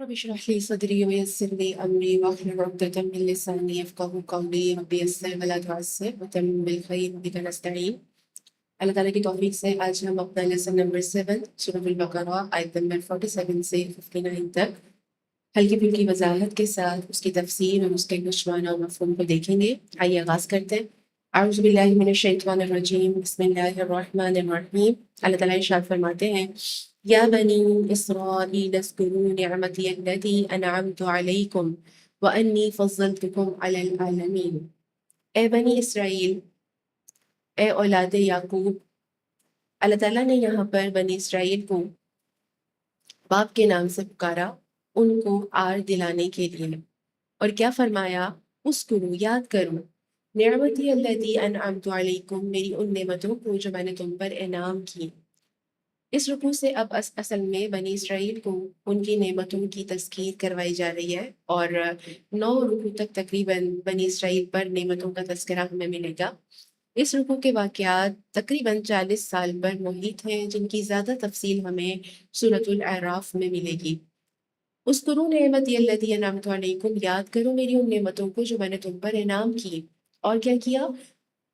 رب اشرح لي صدري ويسر لي أمري واحلل عقدة من لساني يفقهوا قولي رب يسر ولا تعسر وتمم بالخير بك نستعين۔ اللہ تعالیٰ کی توفیق سے آج ہم اپنا لیسن نمبر 7 سورۃ البقرہ آیت نمبر 47 سے 59 تک ہلکی پھلکی وضاحت کے ساتھ اس کی تفسیر اور اس کے کچھ معنی و مفہوم کو دیکھیں گے۔ آئیے آغاز کرتے ہیں۔ اعوذ باللہ من الشیطان الرجیم، بسم اللہ الرحمن الرحیم۔ اللہ تعالیٰ ارشاد فرماتے ہیں، یا بنی اسرائیل اذکروا نعمتی التی انعمت علیکم وانی فضلتکم علی العالمین۔ اے بنی اسرائیل، اے اولاد یعقوب، اللہ تعالیٰ نے یہاں پر بنی اسرائیل کو باپ کے نام سے پکارا، ان کو آر دلانے کے لیے، اور کیا فرمایا؟ اذکروا، یاد کرو، نعمتی التی انعمت علیکم، میری ان نعمتوں کو جو میں نے تم پر انعام کی۔ اس رکوع سے اب اصل میں بنی اسرائیل کو ان کی نعمتوں کی تذکیر کروائی جا رہی ہے، اور 9 رکوع تک تقریباً بنی اسرائیل پر نعمتوں کا تذکرہ ہمیں ملے گا۔ اس رکوع کے واقعات تقریباً 40 سال پر محیط ہیں، جن کی زیادہ تفصیل ہمیں سورۃ الاعراف میں ملے گی۔ اذکروا نعمتی التی انعمت علیکم، یاد کرو میری ان نعمتوں کو جو میں نے تم پر انعام کی، اور کیا کیا؟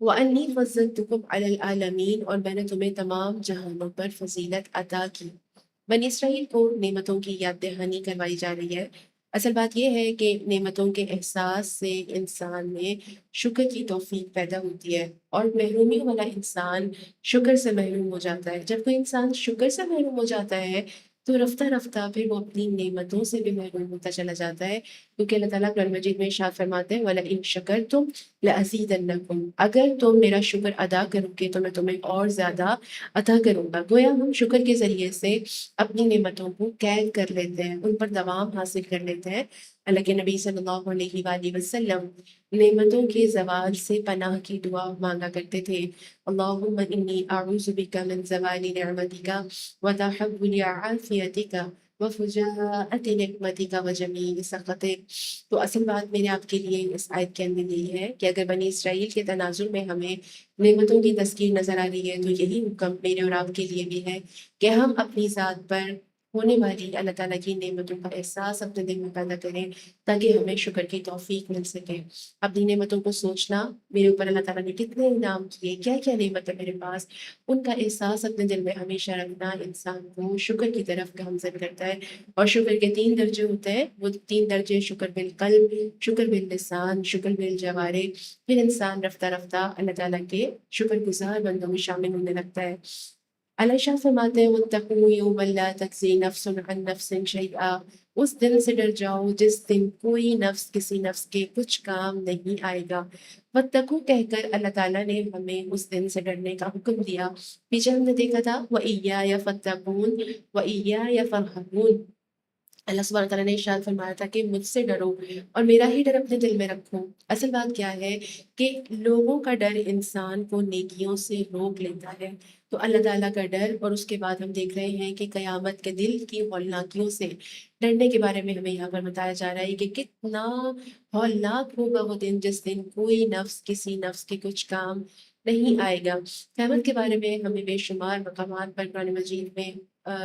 وَأَنِّي فَضَّلْتُكُمْ عَلَى الْعَالَمِينَ، اور میں نے تمہیں تمام جہانوں پر فضیلت عطا کی۔ بنی اسرائیل کو نعمتوں کی یاد دہانی کروائی جا رہی ہے۔ اصل بات یہ ہے کہ نعمتوں کے احساس سے انسان میں شکر کی توفیق پیدا ہوتی ہے، اور محرومی والا انسان شکر سے محروم ہو جاتا ہے۔ جب کوئی انسان شکر سے محروم ہو جاتا ہے تو رفتہ رفتہ پھر وہ اپنی نعمتوں سے بھی محروم ہوتا چلا جاتا ہے، کیونکہ اللہ تعالیٰ قرآن مجید میں ارشاد فرماتے ہیں وَلَئِن شَكَرْتُمْ لَأَزِيدَنَّكُمْ، اگر تم میرا شکر ادا کرو گے تو میں تمہیں اور زیادہ عطا کروں گا۔ گویا ہم شکر کے ذریعے سے اپنی نعمتوں کو قید کر لیتے ہیں، ان پر دوام حاصل کر لیتے ہیں۔ اللہ کے نبی صلی اللہ علیہ وآلہ وسلم نعمتوں کے زوال سے پناہ کی دعا مانگا کرتے تھے، اللہم انی اعوذ بک من زوال نعمتک وتحول عافیتک وفجاءت نقمتک وجمیع سخطک۔ تو اصل بات میرے آپ کے لیے اس آیت کے اندر یہی ہے کہ اگر بنی اسرائیل کے تناظر میں ہمیں نعمتوں کی تذکیر نظر آ رہی ہے تو یہی حکم میرے اور آپ کے لیے بھی ہے کہ ہم اپنی ذات پر ہونے والی اللہ تعالیٰ کی نعمتوں کا احساس اپنے دل میں پیدا کریں، تاکہ ہمیں شکر کی توفیق مل سکے۔ اپنی نعمتوں کو سوچنا، میرے اوپر اللہ تعالیٰ نے کتنے انعام کیے، کیا کیا نعمت ہے میرے پاس، ان کا احساس اپنے دل میں ہمیشہ رکھنا انسان کو شکر کی طرف گامزن کرتا ہے۔ اور شکر کے 3 درجے ہوتے ہیں، وہ 3 درجے شکر بالقلب، شکر باللسان، شکر بالجوارح۔ پھر انسان رفتہ رفتہ اللہ تعالیٰ کے شکر گزار بندوں میں شامل ہونے لگتا ہے۔ اللہ شاہ فرماتے ہیں وَاتَّقُوا يَوْمًا لَا تَجْزِي نَفْسٌ عَن نَفْسٍ شَيْئًا، اس دن سے ڈر جاؤ جس دن کوئی نفس کسی نفس کے کچھ کام نہیں آئے گا۔ وَاتَّقُوا کہہ کر اللہ تعالیٰ نے ہمیں اس دن سے ڈرنے کا حکم دیا۔ پیچھے ہم نے دیکھا تھا وَإِيَّايَ فَاتَّقُونِ وَإِيَّايَ فَارْهَبُونِ، اللہ سبحانہ تعالیٰ نے ارشاد فرمایا تھا کہ مجھ سے ڈرو اور میرا ہی ڈر اپنے دل میں رکھو۔ اصل بات کیا ہے کہ لوگوں کا ڈر انسان کو نیکیوں سے روک لیتا ہے، تو اللہ تعالیٰ کا ڈر، اور اس کے بعد ہم دیکھ رہے ہیں کہ قیامت کے دل کی ہولناکیوں سے ڈرنے کے بارے میں ہمیں یہاں پر بتایا جا رہا ہے کہ کتنا ہولناک ہوگا وہ دن جس دن کوئی نفس کسی نفس کے کچھ کام نہیں آئے گا۔ قیامت کے بارے میں ہمیں بے شمار مقامات پر قرآن مجید میں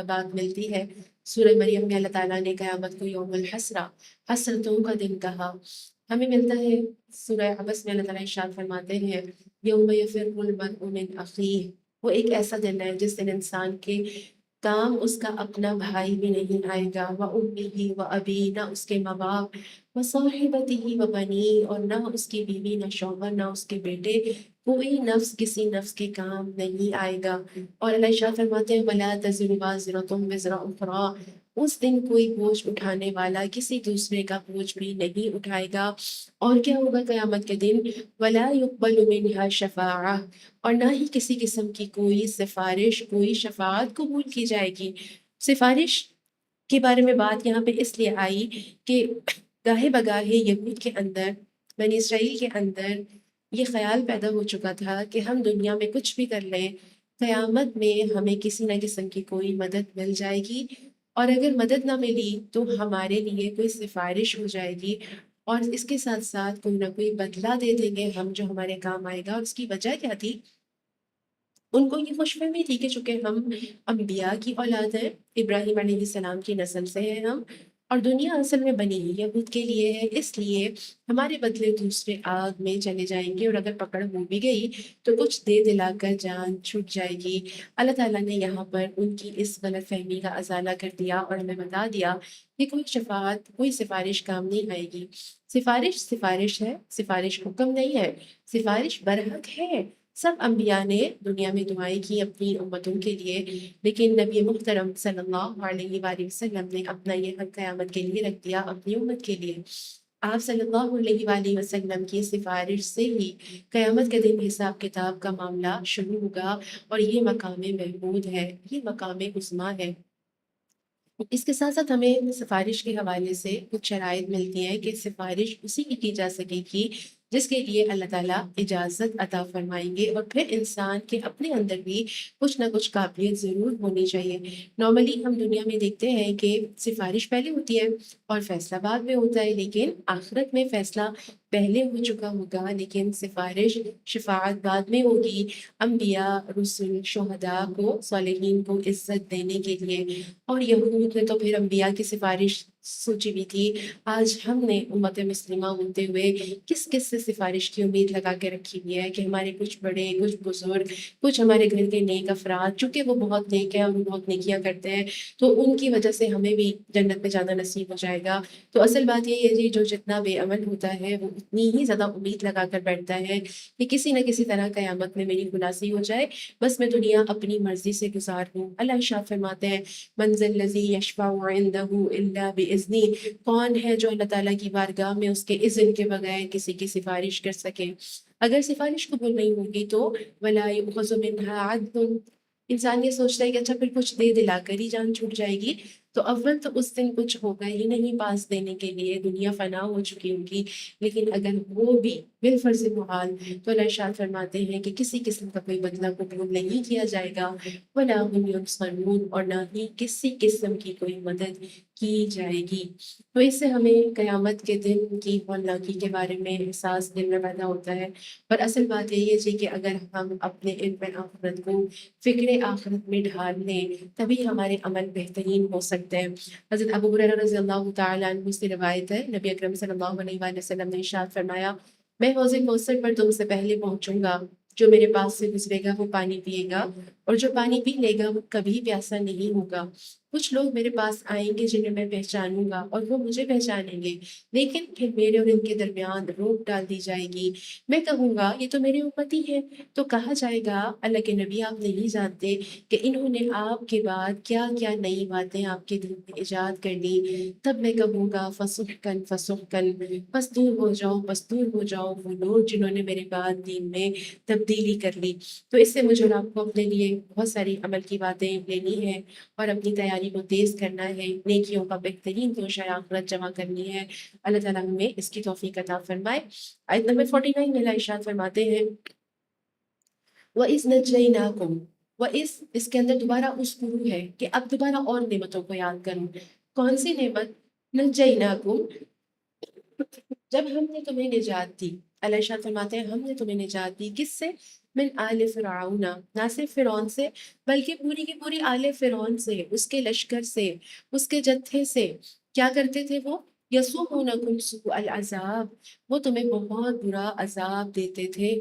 بات ملتی ہے۔ سورہ مریم میں اللہ تعالیٰ نے قیامت کو یوم الحسرہ، حسرتوں کا دن کہا۔ ہمیں ملتا ہے سورہ عبس میں اللہ تعالیٰ ارشاد فرماتے ہیں یوم یفر المرء من اخیہ، وہ ایک ایسا دن ہے جس دن انسان کے کام اس کا اپنا بھائی بھی نہیں آئے گا، وَأُمِّهِ وَأَبِيهِ، نہ اس کے ماں باپ، وَصَاحِبَتِهِ وَبَنِيهِ، اور نہ اس کی بیوی، نہ شوہر، نہ اس کے بیٹے، کوئی نفس کسی نفس کے کام نہیں آئے گا۔ اور اللہ شاہ فرماتے ہیں وَلَا تَزِرُ وَازِرَةٌ وِزْرَ أُخْرَىٰ، اس دن کوئی بوجھ اٹھانے والا کسی دوسرے کا بوجھ بھی نہیں اٹھائے گا۔ اور کیا ہوگا قیامت کے دن؟ وَلَا يُقْبَلُ مِنْهَا شَفَاعَةٌ، اور نہ ہی کسی قسم کی کوئی سفارش، کوئی شفاعت قبول کی جائے گی۔ سفارش کے بارے میں بات یہاں پہ اس لیے آئی کہ گاہے بگاہے یہود کے اندر، بنی اسرائیل کے اندر یہ خیال پیدا ہو چکا تھا کہ ہم دنیا میں کچھ بھی کر لیں، قیامت میں ہمیں کسی نہ قسم کی کوئی مدد مل جائے گی، اور اگر مدد نہ ملی تو ہمارے لیے کوئی سفارش ہو جائے گی، اور اس کے ساتھ ساتھ کوئی نہ کوئی بدلہ دے دیں گے ہم جو ہمارے کام آئے گا۔ اور اس کی وجہ کیا تھی؟ ان کو یہ خوش فہمی تھی کہ چونکہ ہم انبیاء کی اولاد ہیں، ابراہیم علیہ السلام کی نسل سے ہیں ہم، اور دنیا اصل میں بنی ہی یہود کے لیے ہے، اس لیے ہمارے بدلے دوسرے آگ میں چلے جائیں گے، اور اگر پکڑ ہو بھی گئی تو کچھ دے دلا کر جان چھوٹ جائے گی۔ اللہ تعالیٰ نے یہاں پر ان کی اس غلط فہمی کا ازالہ کر دیا اور ہمیں بتا دیا کہ کوئی شفاعت، کوئی سفارش کام نہیں آئے گی۔ سفارش سفارش ہے، سفارش حکم نہیں ہے، سفارش برحق ہے۔ سب انبیاء نے دنیا میں دعائیں کی اپنی امتوں کے لیے، لیکن نبی محترم صلی اللہ علیہ وآلہ وسلم نے اپنا یہ حق قیامت کے لیے رکھ دیا اپنی امت کے لیے۔ آپ صلی اللہ علیہ وآلہ وسلم کی سفارش سے ہی قیامت کے دن حساب کتاب کا معاملہ شروع ہوگا، اور یہ مقام محمود ہے، یہ مقام عظمیٰ ہے۔ اس کے ساتھ ساتھ ہمیں سفارش کے حوالے سے کچھ شرائط ملتی ہیں کہ سفارش اسی کی جا سکے گی جس کے لیے اللہ تعالیٰ اجازت عطا فرمائیں گے، اور پھر انسان کے اپنے اندر بھی کچھ نہ کچھ قابلیت ضرور ہونی چاہیے۔ نارملی ہم دنیا میں دیکھتے ہیں کہ سفارش پہلے ہوتی ہے اور فیصلہ بعد میں ہوتا ہے، لیکن آخرت میں فیصلہ پہلے ہو چکا ہوگا لیکن سفارش، شفاعت بعد میں ہوگی، انبیاء، رسل، شہداء کو، صالحین کو عزت دینے کے لیے۔ اور یہود نے تو پھر انبیاء کی سفارش سوچی بھی تھی۔ آج ہم نے امت مسلمہ ہوتے ہوئے کس کس سے سفارش کی امید لگا کے رکھی ہوئی ہے کہ ہمارے کچھ بڑے، کچھ بزرگ، کچھ ہمارے گھر کے نیک افراد، چونکہ وہ بہت نیک ہیں اور وہ بہت نیکیاں کرتے ہیں تو ان کی وجہ سے ہمیں بھی جنت میں جانا نصیب ہو جائے گا۔ تو اصل بات یہ ہے جی، جو جتنا بے عمل ہوتا ہے وہ اتنی ہی زیادہ امید لگا کر بیٹھتا ہے کہ کسی نہ کسی طرح قیامت میں میری خلاصی ہو جائے، بس میں دنیا اپنی مرضی سے گزار لوں۔ اللہ ارشاد فرماتے ہیں من ذا الذی یشفع عنده الا باذنہ، کون ہے جو اللہ تعالیٰ کی بارگاہ میں اس کے اذن کے بغیر کسی کی سفارش کر سکے۔ اگر سفارش قبول نہیں ہوگی تو ولا یؤخذ منها عدل، انسان یہ سوچتا ہے کہ اچھا پھر کچھ دے دلا کر ہی جان چھوٹ جائے گی، تو اول تو اس دن کچھ ہوگا ہی نہیں پاس دینے کے لیے، دنیا فنا ہو چکی ہوگی۔ لیکن اگر وہ بھی بالفرض محال، تو اللہ ارشاد فرماتے ہیں کہ کسی قسم کا کوئی بدلہ قبول نہیں کیا جائے گا، وَلَا هُمْ يُنصَرُونَ، اور نہ ہی کسی قسم کی کوئی مدد کی جائے گی۔ تو اس سے ہمیں قیامت کے دن کی ہولناکی کے بارے میں احساس دل میں پیدا ہوتا ہے۔ پر اصل بات یہ ہے جی کہ اگر ہم اپنے علم آخرت کو فکر آخرت میں ڈھال لیں تبھی ہمارے عمل بہترین ہو سکتے ہیں۔ حضرت ابو ہریرہ رضی اللہ تعالیٰ عنہ سے روایت ہے، نبی اکرم صلی اللہ علیہ وآلہ وسلم نے ارشاد فرمایا میں حوض کوثر پر تم سے پہلے پہنچوں گا، جو میرے پاس سے گزرے گا وہ پانی پیے گا، اور جو پانی پی لے گا وہ کبھی پیاسا نہیں ہوگا۔ کچھ لوگ میرے پاس آئیں گے جنہیں میں پہچانوں گا اور وہ مجھے پہچانیں گے، لیکن پھر میرے اور ان کے درمیان روک ڈال دی جائے گی۔ میں کہوں گا یہ تو میرے امتی ہیں، تو کہا جائے گا اللہ کے نبی آپ نہیں جانتے کہ انہوں نے آپ کے بعد کیا کیا نئی باتیں آپ کے دل میں ایجاد کر لی۔ تب میں کہوں گا فسحقن فسحقن، بس دور ہو جاؤ، بس دور ہو جاؤ وہ لوگ جنہوں نے میرے بعد دین میں تبدیلی کر لی۔ تو اس سے مجھے اور آپ کو اپنے لیے بہت ساری عمل کی باتیں لینی ہے اور اپنی تیاری کو تیز کرنا ہے، نیکیوں کا بہترین توشہ آخرت جمع کرنی ہے۔ اللہ تعالیٰ ہمیں اس کی توفیق عطا فرمائے۔ آیت نمبر 49 میں اللہ ارشاد فرماتے ہیں وَإِذْ نَجَّيْنَاكُمْ، وَإِذْ اس کے اندر دوبارہ اذکروا ہے کہ اب دوبارہ اور نعمتوں کو یاد کروں۔ کون سی نعمت؟ نجیناکم، جب ہم نے تمہیں نجات دی۔ اللہ ارشاد فرماتے ہیں ہم نے تمہیں نجات دی، کس سے؟ من آل فرعون، نہ صرف فرعون سے بلکہ پوری کی پوری آل فرعون سے، اس کے لشکر سے، اس کے جتھے سے۔ کیا کرتے تھے وہ؟ یسومونکم سوء العذاب، وہ تمہیں بہت برا عذاب دیتے تھے۔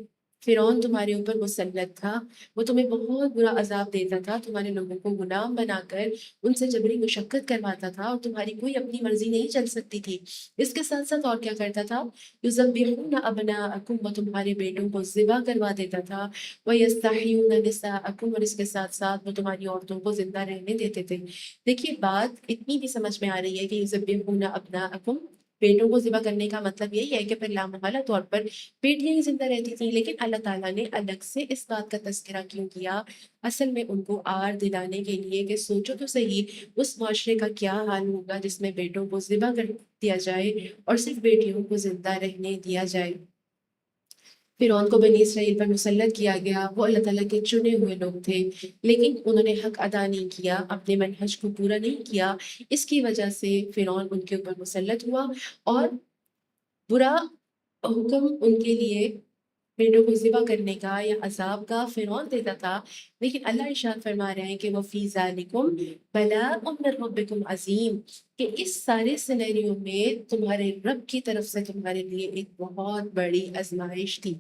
فرعون تمہارے اوپر مسلط تھا، وہ تمہیں بہت برا عذاب دیتا تھا، تمہارے لوگوں کو غلام بنا کر ان سے جبری مشقت کرواتا تھا، اور تمہاری کوئی اپنی مرضی نہیں چل سکتی تھی۔ اس کے ساتھ ساتھ اور کیا کرتا تھا؟ یذبحون ابناءکم، وہ تمہارے بیٹوں کو ذبح کروا دیتا تھا، ویستحیون نساءکم، اور اس کے ساتھ ساتھ وہ تمہاری عورتوں کو زندہ رہنے دیتے تھے۔ دیکھیے بات اتنی بھی سمجھ میں آ رہی ہے کہ یذبحون ابناءکم، بیٹوں کو ذبح کرنے کا مطلب یہی ہے کہ پھر لامحالہ طور پر بیٹیاں ہی زندہ رہتی تھیں، لیکن اللہ تعالیٰ نے الگ سے اس بات کا تذکرہ کیوں کیا؟ اصل میں ان کو آر دلانے کے لیے کہ سوچو تو صحیح اس معاشرے کا کیا حال ہوگا جس میں بیٹوں کو ذبح کر دیا جائے اور صرف بیٹیوں کو زندہ رہنے دیا جائے۔ فرعون کو بنی اسرائیل پر مسلط کیا گیا، وہ اللہ تعالیٰ کے چنے ہوئے لوگ تھے، لیکن انہوں نے حق ادا نہیں کیا، اپنے منہج کو پورا نہیں کیا، اس کی وجہ سے فرعون ان کے اوپر مسلط ہوا اور برا حکم ان کے لیے بیٹوں کو ذبح کرنے کا یا عذاب کا فرعون دیتا تھا، لیکن اللہ ارشاد فرما رہے ہیں کہ وہ فی ذالکم بلاء من ربکم عظیم، کہ اس سارے سینیریو میں تمہارے رب کی طرف سے تمہارے لیے ایک بہت بڑی آزمائش تھی۔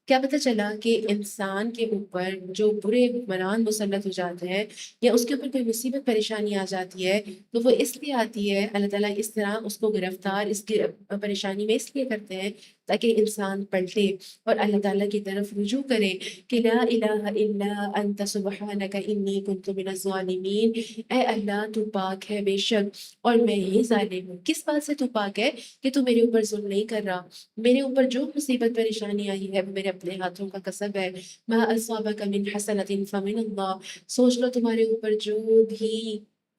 کیا پتہ چلا کہ انسان کے اوپر جو برے حکمران مسلط ہو جاتے ہیں یا اس کے اوپر کوئی مصیبت پریشانی آ جاتی ہے تو وہ اس لیے آتی ہے، اللہ تعالیٰ اس طرح اس کو گرفتار اس کی پریشانی میں اس لیے کرتے ہیں تاکہ انسان پلٹے اور اللہ تعالیٰ کی طرف رجوع کرے کہ لا الہ الا انت سبحانک انی کنت من الظالمین، اے اللہ تو پاک ہے بے شک اور میں ہی ظالم ہوں۔ کس بات سے تو پاک ہے؟ کہ تو میرے اوپر ظلم نہیں کر رہا، میرے اوپر جو مصیبت پریشانی آئی ہے وہ میرے اپنے ہاتھوں کا کسب ہے۔ ما اصابک من حسنۃ فمن اللہ، سوچ لو تمہارے اوپر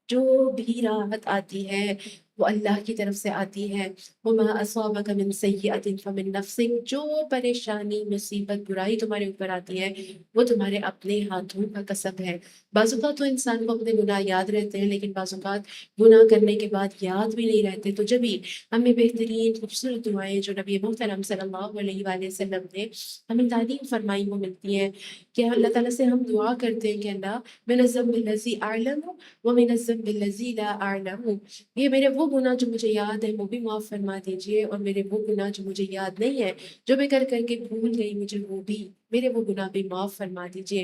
جو بھی راحت آتی ہے وہ اللہ کی طرف سے آتی ہے۔ وما اصابک من سیئۃ فمن نفسک، جو پریشانی مصیبت برائی تمہارے اوپر آتی ہے وہ تمہارے اپنے ہاتھوں کا کسب ہے۔ بعض اوقات تو انسان کو اپنے گناہ یاد رہتے ہیں لیکن بعض اوقات گناہ کرنے کے بعد یاد بھی نہیں رہتے، تو جب بھی ہمیں بہترین خوبصورت دعائیں جو نبی محترم صلی اللہ علیہ وآلہ وسلم نے ہمیں تعلیم فرمائی وہ ملتی ہیں کہ اللہ تعالیٰ سے ہم دعا کرتے ہیں کہ اللہ من الذنب الذی اعلم ومن الذنب الذی لا اعلم، یہ میرے وہ گناہ جو مجھے یاد ہے وہ بھی معاف فرما دیجئے، اور میرے وہ گناہ جو مجھے یاد نہیں ہے جو میں کر کر کے بھول گئی مجھے وہ بھی میرے وہ گناہ بھی معاف فرما دیجئے۔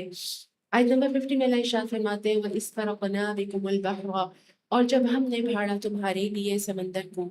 آیت نمبر 50 میں اللہ ارشاد فرماتے ہیں وَإِذْ فَرَقْنَا بِكُمُ الْبَحْرَ، اور جب ہم نے بھاڑا تمہارے لیے سمندر کو۔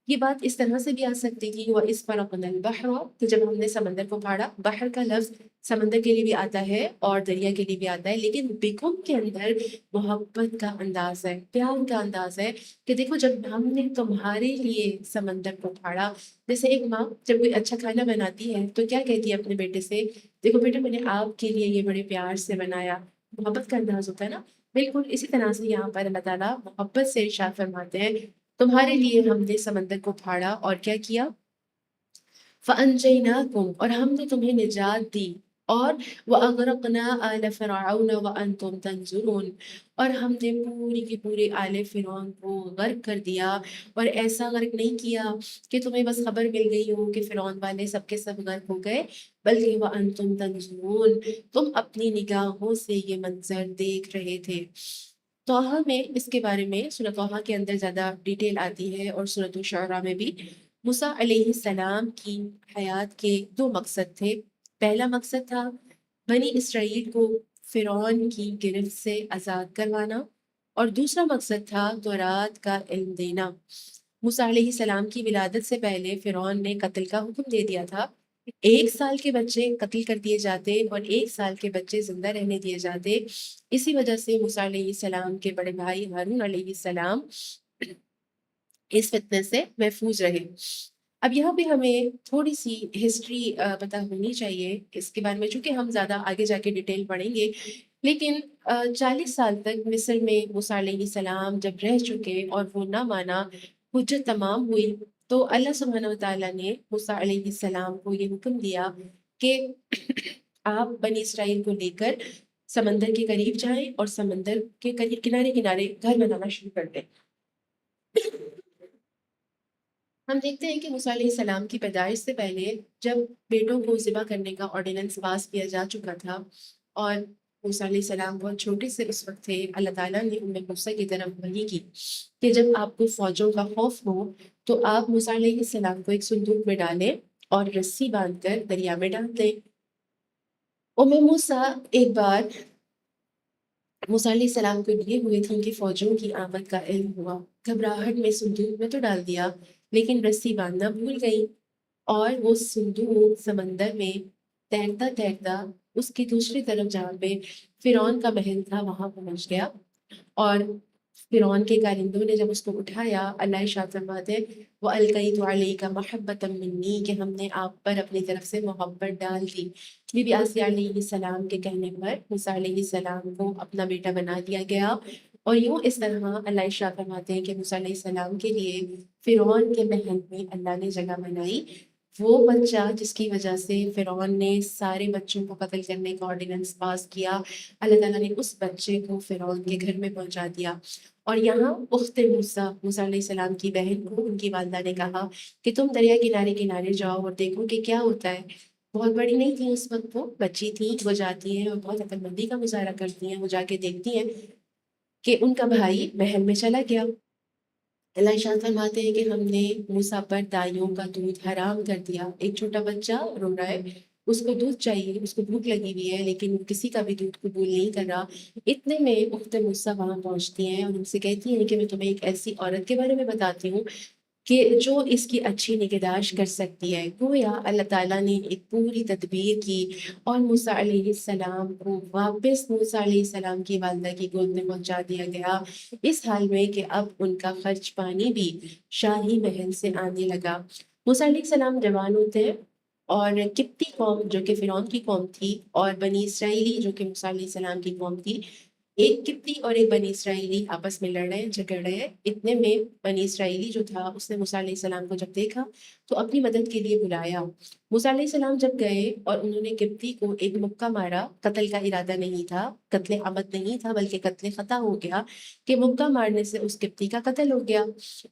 یہ بات اس طرح سے بھی آ سکتی تھی وَإِذْ فَرَقْنَا الْبَحْرَ، کہ جب ہم نے سمندر کو پھاڑا۔ بحر کا لفظ سمندر کے لیے بھی آتا ہے اور دریا کے لیے بھی آتا ہے، لیکن بکم کے اندر محبت کا انداز ہے، پیار کا انداز ہے کہ دیکھو جب ہم نے تمہارے لیے سمندر کو پھاڑا۔ جیسے ایک ماں جب کوئی اچھا کھانا بناتی ہے تو کیا کہتی ہے اپنے بیٹے سے؟ دیکھو بیٹا میں نے آپ کے لیے یہ بڑے پیار سے بنایا، محبت کا انداز ہوتا ہے نا۔ بالکل اسی طرح سے یہاں پر اللہ تعالیٰ محبت سے ارشاد فرماتے ہیں تمہارے لیے ہم نے سمندر کو پھاڑا اور کیا کیا؟ فَأَنْجَيْنَاكُمْ، اور ہم نے تمہیں نجات دی، اور وَأَغْرَقْنَا آلَ فِرْعَوْنَ وَأَنْتُمْ تَنْظُرُونَ، اور ہم نے پوری کی پورے آل فرعون کو غرق کر دیا، اور ایسا غرق نہیں کیا کہ تمہیں بس خبر مل گئی ہو کہ فرعون والے سب کے سب غرق ہو گئے، بلکہ وَأَنْتُمْ تَنْظُرُونَ، تم اپنی نگاہوں سے یہ منظر دیکھ رہے تھے۔ طٰہٰ میں اس کے بارے میں سورۃ طٰہٰ کے اندر زیادہ ڈیٹیل آتی ہے، اور سورۃ الشعراء میں بھی۔ موسیٰ علیہ السلام کی حیات کے دو مقصد تھے۔ پہلا مقصد تھا بنی اسرائیل کو فرعون کی گرفت سے آزاد کروانا، اور دوسرا مقصد تھا تورات کا علم دینا۔ موسیٰ علیہ السلام کی ولادت سے پہلے فرعون نے قتل کا حکم دے دیا تھا، 1 سال کے بچے قتل کر دیے جاتے اور 1 سال کے بچے زندہ رہنے دیے جاتے۔ اسی وجہ سے موسیٰ علیہ السلام کے بڑے بھائی ہارون علیہ السلام اس فتنے سے محفوظ رہے۔ اب یہاں پہ ہمیں تھوڑی سی ہسٹری پتہ ہونی چاہیے اس کے بارے میں، چونکہ ہم زیادہ آگے جا کے ڈیٹیل پڑھیں گے، لیکن 40 سال تک مصر میں موسیٰ علیہ السلام جب رہ چکے اور وہ نہ مانا، حجت تمام ہوئی، تو اللہ سبحانہ وتعالیٰ نے موسیٰ علیہ السلام کو یہ حکم دیا کہ آپ بنی اسرائیل کو لے کر سمندر کے قریب جائیں اور سمندر کے قریب کنارے کنارے گھر بنانا شروع کر دیں۔ ہم دیکھتے ہیں کہ موسیٰ علیہ السلام کی پیدائش سے پہلے جب بیٹوں کو ذبح کرنے کا آرڈیننس پاس کیا جا چکا تھا، اور موسیٰ علیہ السلام بہت چھوٹے سے اس وقت تھے، اللہ تعالیٰ نے موسیٰ کی طرف وحی کی کہ جب آپ کو فوجوں کا خوف ہو تو آپ موسیٰ علیہ السلام کو ایک صندوق میں ڈالیں اور رسی باندھ کر دریا میں ڈال دیں۔ موسیٰ ایک بار موسیٰ علیہ السلام کو لیے ہوئے تھیں کہ فوجوں کی آمد کا علم ہوا، گھبراہٹ میں صندوق میں تو ڈال دیا لیکن رسی باندھنا بھول گئی، اور وہ صندوق سمندر میں تیرتا تیرتا اس کی دوسری طرف جہاں پہ فرعون کا محل تھا وہاں پہنچ گیا، اور فرعون کے کارندوں نے جب اس کو اٹھایا، اللہ ارشاد فرماتے ہیں وَأَلْقَيْتُ عَلَيْكَ مَحَبَّةً مِّنِّي، کہ ہم نے آپ پر اپنی طرف سے محبت ڈال دی۔ بی بی آسیہ علیہ السلام کے کہنے پر موسیٰ علیہ السلام کو اپنا بیٹا بنا دیا گیا، اور یوں اس طرح اللہ ارشاد فرماتے ہیں کہ موسیٰ علیہ السلام کے لیے فرعون کے محل میں اللہ نے جگہ بنائی۔ وہ بچہ جس کی وجہ سے فرعون نے سارے بچوں کو قتل کرنے کا آرڈیننس پاس کیا، اللہ تعالیٰ نے اس بچے کو فرعون کے گھر میں پہنچا دیا۔ اور یہاں اخت موسیٰ علیہ السلام کی بہن کو ان کی والدہ نے کہا کہ تم دریا کنارے کنارے جاؤ اور دیکھو کہ کیا ہوتا ہے۔ بہت بڑی نہیں تھی اس وقت، وہ بچی تھی، وہ جاتی ہیں اور بہت عقل مندی کا مظاہرہ کرتی ہیں. وہ جا کے دیکھتی ہیں کہ ان کا بھائی محل میں چلا گیا. اللہ ارشاد فرماتے ہیں کہ ہم نے موسیٰ پر دائیوں کا دودھ حرام کر دیا. ایک چھوٹا بچہ رو رہا ہے، اس کو دودھ چاہیے، اس کو بھوک لگی ہوئی ہے، لیکن وہ کسی کا بھی دودھ قبول نہیں کر رہا. اتنے میں اخت موسیٰ وہاں پہنچتی ہیں اور ان سے کہتی ہیں کہ میں تمہیں ایک ایسی عورت کے بارے میں بتاتی ہوں کہ جو اس کی اچھی نگہداشت کر سکتی ہے. گویا اللہ تعالیٰ نے ایک پوری تدبیر کی اور موسیٰ علیہ السلام کو واپس موسیٰ علیہ السلام کی والدہ کی گود میں پہنچا دیا گیا، اس حال میں کہ اب ان کا خرچ پانی بھی شاہی محل سے آنے لگا. موسیٰ علیہ السلام جوان ہوتے ہیں اور قبطی قوم جو کہ فرعون کی قوم تھی، اور بنی اسرائیلی جو کہ موسیٰ علیہ السلام کی قوم تھی، ایک قبطی اور ایک بنی اسرائیلی آپس میں لڑ رہے ہیں، جھگڑ رہے ہیں. اتنے میں بنی اسرائیلی جو تھا اس نے موسیٰ علیہ السلام کو جب دیکھا تو اپنی مدد کے لیے بلایا. موسیٰ علیہ السلام جب گئے اور انہوں نے قبطی کو ایک مکہ مارا، قتل کا ارادہ نہیں تھا، قتل عمد نہیں تھا، بلکہ قتل خطا ہو گیا کہ مکہ مارنے سے اس قبطی کا قتل ہو گیا.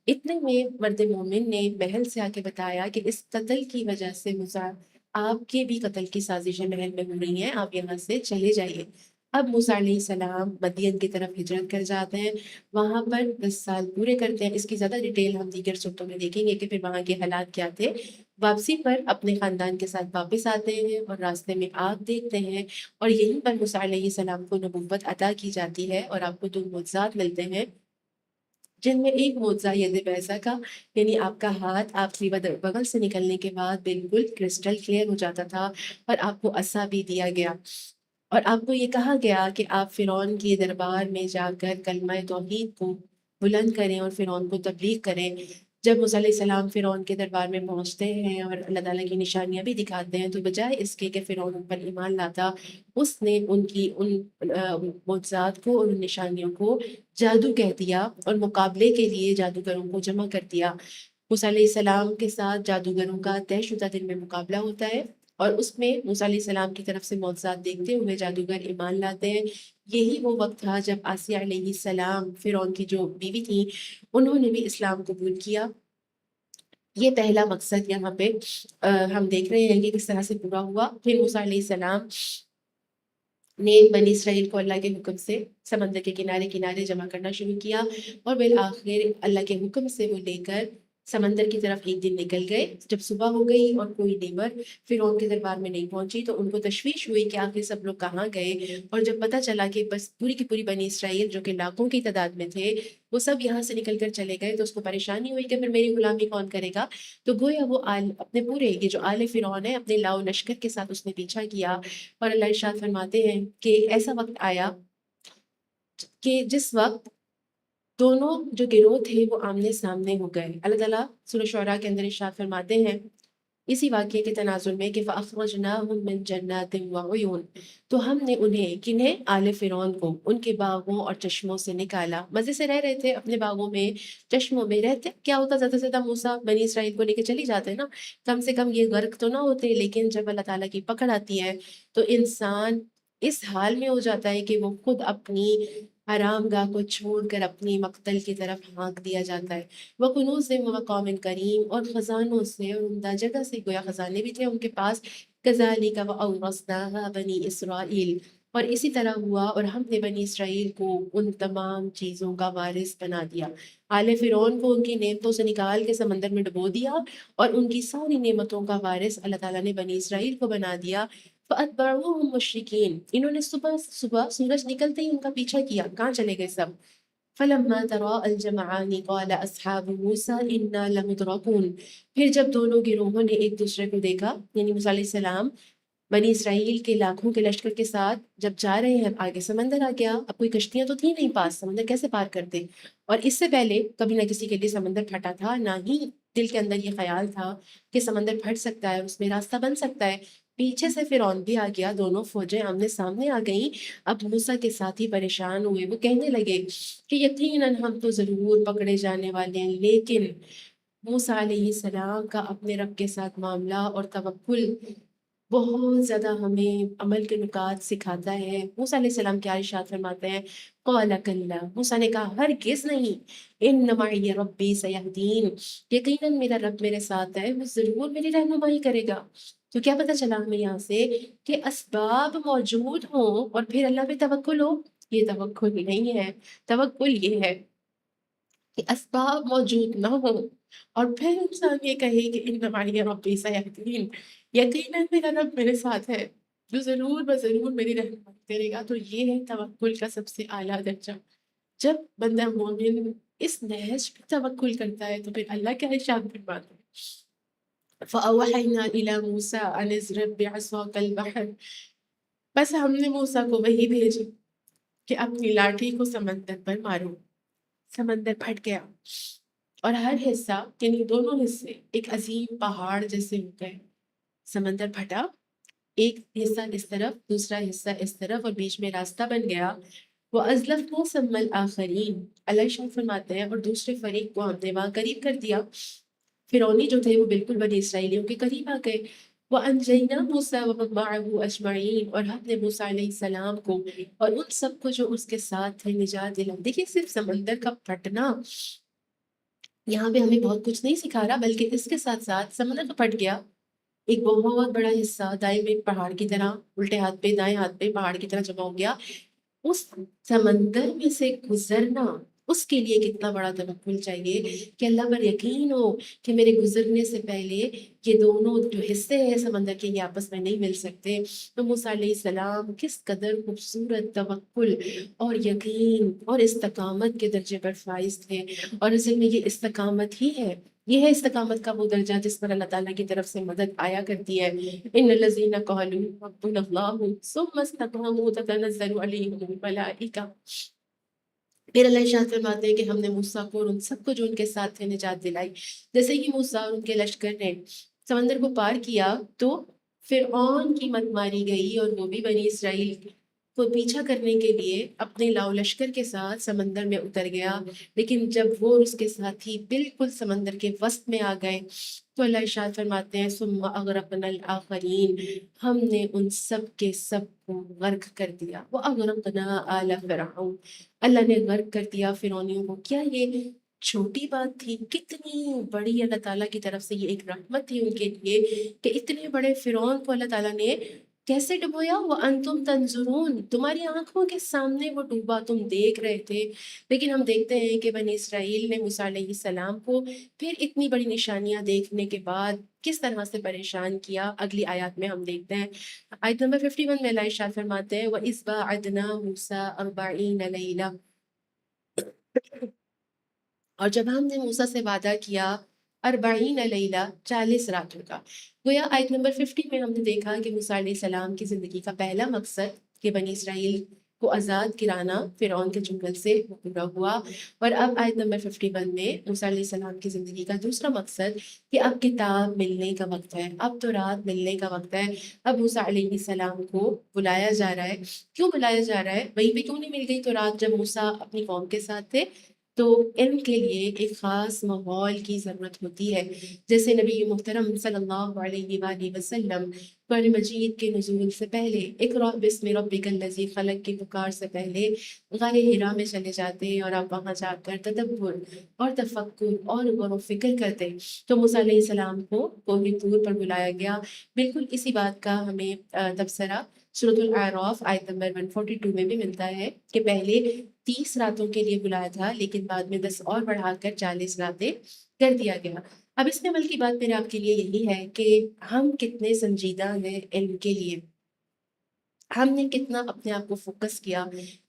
اتنے میں مرد مومن نے محل سے آ کے بتایا کہ اس قتل کی وجہ سے موسیٰ آپ کے بھی قتل کی سازشیں محل میں ہو رہی ہیں، آپ یہاں سے چلے جائیے. اب موسیٰ علیہ السلام مدین کی طرف ہجرت کر جاتے ہیں، وہاں پر 10 سال پورے کرتے ہیں. اس کی زیادہ ڈیٹیل ہم دیگر صورتوں میں دیکھیں گے کہ پھر وہاں کے حالات کیا تھے. واپسی پر اپنے خاندان کے ساتھ واپس آتے ہیں اور راستے میں آگ دیکھتے ہیں، اور یہیں پر موسیٰ علیہ السلام کو نبوت عطا کی جاتی ہے اور آپ کو 2 معجزات ملتے ہیں، جن میں ایک معجزہ ید بیضا کا، یعنی آپ کا ہاتھ آپ کی بغل سے نکلنے کے بعد بالکل کرسٹل کلیئر ہو جاتا تھا، اور آپ کو عصا بھی دیا گیا. اور آپ کو یہ کہا گیا کہ آپ فرعون کے دربار میں جا کر کلمہ توحید کو بلند کریں اور فرعون کو تبلیغ کریں. جب موسیٰ علیہ السلام فرعون کے دربار میں پہنچتے ہیں اور اللہ تعالیٰ کی نشانیاں بھی دکھاتے ہیں، تو بجائے اس کے کہ فرعون ان پر ایمان لاتا، اس نے ان کی ان معجزات کو اور ان نشانیوں کو جادو کہہ دیا اور مقابلے کے لیے جادوگروں کو جمع کر دیا. موسیٰ علیہ السلام کے ساتھ جادوگروں کا طے شدہ دن میں مقابلہ ہوتا ہے، اور اس میں موسیٰ علیہ السلام کی طرف سے معجزات دیکھتے ہوئے جادوگر ایمان لاتے ہیں. یہی وہ وقت تھا جب آسیہ علیہ السلام، فرعون کی جو بیوی تھی، انہوں نے بھی اسلام قبول کیا. یہ پہلا مقصد یہاں پہ ہم دیکھ رہے ہیں کہ کس طرح سے پورا ہوا. پھر موسیٰ علیہ السلام نے بنی اسرائیل کو اللہ کے حکم سے سمندر کے کنارے کنارے جمع کرنا شروع کیا، اور بالآخر اللہ کے حکم سے وہ لے کر سمندر کی طرف ایک دن نکل گئے. جب صبح ہو گئی اور کوئی نیبر فرعون کے دربار میں نہیں پہنچی تو ان کو تشویش ہوئی کہ آخر سب لوگ کہاں گئے. اور جب پتہ چلا کہ بس پوری کی پوری بنی اسرائیل جو کہ لاکھوں کی تعداد میں تھے وہ سب یہاں سے نکل کر چلے گئے، تو اس کو پریشانی ہوئی کہ پھر میری غلامی کون کرے گا. تو گویا وہ اپنے پورے یہ جو آل فرعون ہے اپنے لاؤ لشکر کے ساتھ اس نے پیچھا کیا. اور اللہ ارشاد فرماتے ہیں کہ ایسا وقت آیا کہ جس وقت دونوں جو گروہ تھے وہ آمنے سامنے ہو گئے. اللہ تعالیٰ سورہ شعراء کے اندر ارشاد فرماتے ہیں اسی واقعے کے تناظر میں کہ فَأَخْرَجْنَاهُمْ مِنْ جَنَّاتٍ وَعُيُونٍ، تو ہم نے انہیں کنہیں آل فرعون کو ان کے باغوں اور چشموں سے نکالا. مزے سے رہ رہے تھے اپنے باغوں میں، چشموں میں رہتے. کیا ہوتا زیادہ سے زیادہ موسیٰ بنی اسرائیل کو لے کے چلی جاتے نا، کم سے کم یہ غرق تو نہ ہوتے. لیکن جب اللہ تعالیٰ کی پکڑ آتی ہے تو انسان اس حال میں ہو جاتا ہے کہ وہ خود اپنی حرام گاہ کو چھوڑ کر اپنی مقتل کی طرف ہانک دیا جاتا ہے. وَكُنُوزٍ وَمَقَامٍ کریم، اور خزانوں سے اور عمدہ جگہ سے، گویا خزانے بھی تھے ان کے پاس. كَذَلِكَ وَأَوْرَثْنَاهَا بَنِي إِسْرَائِيل، اور اسی طرح ہوا اور ہم نے بنی اسرائیل کو ان تمام چیزوں کا وارث بنا دیا. آل فرعون کو ان کی نعمتوں سے نکال کے سمندر میں ڈبو دیا، اور ان کی ساری نعمتوں کا وارث اللہ تعالیٰ نے بنی اسرائیل کو بنا دیا. فَأَتْبَعُوهُمْ مُشْرِكِينَ، انہوں نے صبح صبح سورج نکلتے ہی ان کا پیچھا کیا. کہاں چلے گئے سب؟ فَلَمَّا تَرَاءَ الْجَمْعَانِ قَالَ أَصْحَابُ مُوسَىٰ إِنَّا لَمُدْرَكُونَ، پھر جب دونوں گروہوں نے ایک دوسرے کو دیکھا، یعنی موسیٰ علیہ السلام بنی اسرائیل کے لاکھوں کے لشکر کے ساتھ جب جا رہے ہیں، آگے سمندر آ گیا. اب کوئی کشتیاں تو تھیں نہیں پاس، سمندر کیسے پار کرتے؟ اور اس سے پہلے کبھی نہ کسی کے لیے سمندر پھٹا تھا، نہ ہی دل کے اندر یہ خیال تھا کہ سمندر پھٹ سکتا ہے، اس میں راستہ بن سکتا ہے. پیچھے سے فرعون بھی آ گیا، دونوں فوجیں آمنے سامنے آ گئیں. اب موسیٰ کے ساتھی پریشان ہوئے، وہ کہنے لگے کہ یقیناً ہم تو ضرور پکڑے جانے والے ہیں. لیکن موسیٰ علیہ السلام کا اپنے رب کے ساتھ معاملہ اور توکل بہت زیادہ ہمیں عمل کے نکات سکھاتا ہے۔ موسیٰ علیہ السلام کیا ارشاد فرماتے ہیں؟ قال کلا، موسیٰ نے کہا ہرگز نہیں، ان معی ربی سیہدین، یقیناً میرا رب میرے ساتھ ہے، وہ ضرور میری رہنمائی کرے گا۔ تو کیا پتہ چلا ہمیں یہاں سے کہ اسباب موجود ہوں اور پھر اللہ پہ توکل ہو؟ یہ توکل نہیں ہے، توکل یہ ہے کہ اسباب موجود نہ ہوں اور پھر انسان یہ کہے کہ ان معی ربی سیہدین، یقیناً میرا رب میرے ساتھ ہے، جو ضرور بضرور میری رہنمائی کرے گا۔ تو یہ ہے توکل کا سب سے اعلیٰ درجہ۔ جب بندہ مومن اس نہج پہ توکل کرتا ہے تو پھر اللہ کیا ارشاد فرماتے ہیں؟ فَأَوْحَيْنَا إِلَى مُوسَىٰ أَنِ اضْرِب بِعَصَاكَ الْبَحْرَ، بس ہم نے موسیٰ کو وحی بھیجی کہ اپنی لاٹھی کو سمندر پر مارو۔ سمندر پھٹ گیا اور ہر حصہ یعنی دونوں حصے ایک عظیم پہاڑ جیسے ہو گئے۔ سمندر پھٹا، ایک حصہ اس طرف دوسرا حصہ اس طرف اور بیچ میں راستہ بن گیا۔ وہ ازلفنا ثم الآخرین، اللہ شاہ فرماتے ہیں اور دوسرے فریق کو ہم نے وہاں قریب کر دیا۔ فرعونی جو تھے وہ بالکل بنی اسرائیلیوں کے قریب آ گئے۔ وَأَنْجَيْنَا مُوسَىٰ وَمَن مَّعَهُ أَجْمَعِينَ، اور ہم نے موسیٰ علیہ السلام کو اور ان سب کو جو اس کے ساتھ تھے نجات دلا۔ دیکھیے صرف سمندر کا پھٹنا یہاں پہ ہمیں بہت کچھ نہیں سکھا رہا، بلکہ اس کے ساتھ ساتھ سمندر تو پھٹ گیا، ایک بہت بڑا حصہ دائیں میں پہاڑ کی طرح، الٹے ہاتھ پہ دائیں ہاتھ پہ پہاڑ کی طرح جمع ہو گیا۔ اس سمندر میں سے گزرنا اس کے لیے کتنا بڑا توکل چاہیے کہ اللہ پر یقین ہو کہ میرے گزرنے سے پہلے یہ دونوں جو حصے ہیں سمندر کے یہ آپس میں نہیں مل سکتے۔ تو موسیٰ علیہ السلام کس قدر خوبصورت توکل اور یقین اور استقامت کے درجے پر فائز تھے، اور اصل میں یہ استقامت ہی ہے، یہ ہے استقامت کا وہ درجہ جس پر اللہ تعالیٰ کی طرف سے مدد آیا کرتی ہے۔ ان الذین قالوا ربنا اللہ ثم استقاموا تتنزل علیہم الملائکہ۔ پھر اللہ ارشاد فرماتے ہیں کہ ہم نے موسیٰ کو اور ان سب کو جو ان کے ساتھ تھے نجات دلائی۔ جیسے ہی موسیٰ اور ان کے لشکر نے سمندر کو پار کیا تو فرعون کی مت ماری گئی اور وہ بھی بنی اسرائیل کو پیچھا کرنے کے لیے اپنے لاؤ لشکر کے ساتھ سمندر میں اتر گیا، لیکن جب وہ اور اس کے ساتھی بالکل سمندر کے وسط میں آ گئے تو اللہ ارشاد فرماتے ہیں ثم اغرقنا الآخرین، ہم نے ان سب کے سب کو غرق کر دیا۔ وَأَغْرَقْنَا آلَ فِرْعَوْنَ، اللہ نے غرق کر دیا فرعونیوں کو۔ کیا یہ چھوٹی بات تھی؟ کتنی بڑی اللہ تعالیٰ کی طرف سے یہ ایک رحمت تھی ان کے لیے کہ اتنے بڑے فرعون کو اللہ تعالیٰ نے کیسے ڈبویا؟ وَأَنْتُمْ تَنْظُرُونَ، تمہاری آنکھوں کے سامنے وہ ڈوبا، تم دیکھ رہے تھے۔ لیکن ہم دیکھتے ہیں کہ بنی اسرائیل نے موسیٰ علیہ السلام کو پھر اتنی بڑی نشانیاں دیکھنے کے بعد کس طرح سے پریشان کیا، اگلی آیات میں ہم دیکھتے ہیں۔ آیت نمبر 51 میں اللہ ارشاد فرماتے ہیں وَإِذْ بَاعَدْنَا مُوسَىٰ 40 لَيْلَةً، اور جب ہم نے موسیٰ سے وعدہ کیا 40 لیلہ 40 راتوں کا۔ گویا آیت نمبر 50 میں ہم نے دیکھا کہ موسیٰ علیہ السلام کی زندگی کا پہلا مقصد کہ بنی اسرائیل کو آزاد کرانا فرعون کے چنگل سے وہ پورا ہوا، اور اب آیت نمبر 51 میں موسیٰ علیہ السلام کی زندگی کا دوسرا مقصد کہ اب کتاب ملنے کا وقت ہے، اب تورات ملنے کا وقت ہے۔ اب موسیٰ علیہ السلام کو بلایا جا رہا ہے۔ کیوں بلایا جا رہا ہے؟ وہیں پہ کیوں نہیں مل گئی تورات جب موسیٰ اپنی قوم کے ساتھ تھے؟ تو علم کے لیے ایک خاص ماحول کی ضرورت ہوتی ہے، جیسے نبی محترم صلی اللہ علیہ وآلہ وسلم قرآن مجید کے نزول سے پہلے اقرأ بسم ربک الذی خلق کی پکار سے پہلے غار حرا میں چلے جاتے اور آپ وہاں جا کر تدبر اور تفکر اور غور و فکر کرتے۔ تو موسیٰ علیہ السلام کو کوہ طور پر بلایا گیا۔ بالکل اسی بات کا ہمیں تبصرہ سورۃ الاعراف آیت نمبر 142 میں بھی ملتا ہے کہ پہلے 30 راتوں کے لیے بلایا تھا، لیکن بعد میں 10 اور بڑھا کر 40 راتیں کر دیا گیا۔ اب اس میں عمل کی بات میرے آپ کے لیے یہی ہے کہ ہم کتنے سنجیدہ ہیں علم کے لیے، ہم نے کتنا اپنے آپ کو فوکس کیا۔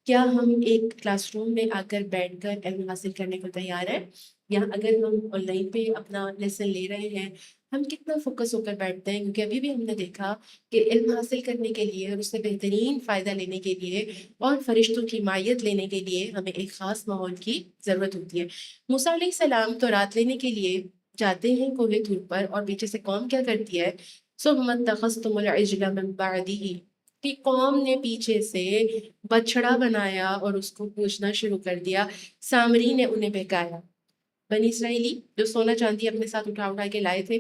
کیا ہم ایک کلاس روم میں آ کر بیٹھ کر علم حاصل کرنے کو تیار ہیں، یا اگر ہم آن لائن پہ اپنا لیسن لے رہے ہیں ہم کتنا فوکس ہو کر بیٹھتے ہیں؟ کیونکہ ابھی بھی ہم نے دیکھا کہ علم حاصل کرنے کے لیے اور اس سے بہترین فائدہ لینے کے لیے اور فرشتوں کی معیت لینے کے لیے ہمیں ایک خاص ماحول کی ضرورت ہوتی ہے۔ موسیٰ علیہ السلام تو رات لینے کے لیے جاتے ہیں کوہ طور پر، اور پیچھے سے قوم کیا کرتی ہے؟ ثم اتخذتم العجل من بعدہ، کہ قوم نے پیچھے سے بچڑا بنایا اور اس کو پوچھنا شروع کر دیا۔ سامری نے انہیں بہکایا، بنی اسرائیلی جو سونا چاندی اپنے ساتھ اٹھا اٹھا کے لائے تھے،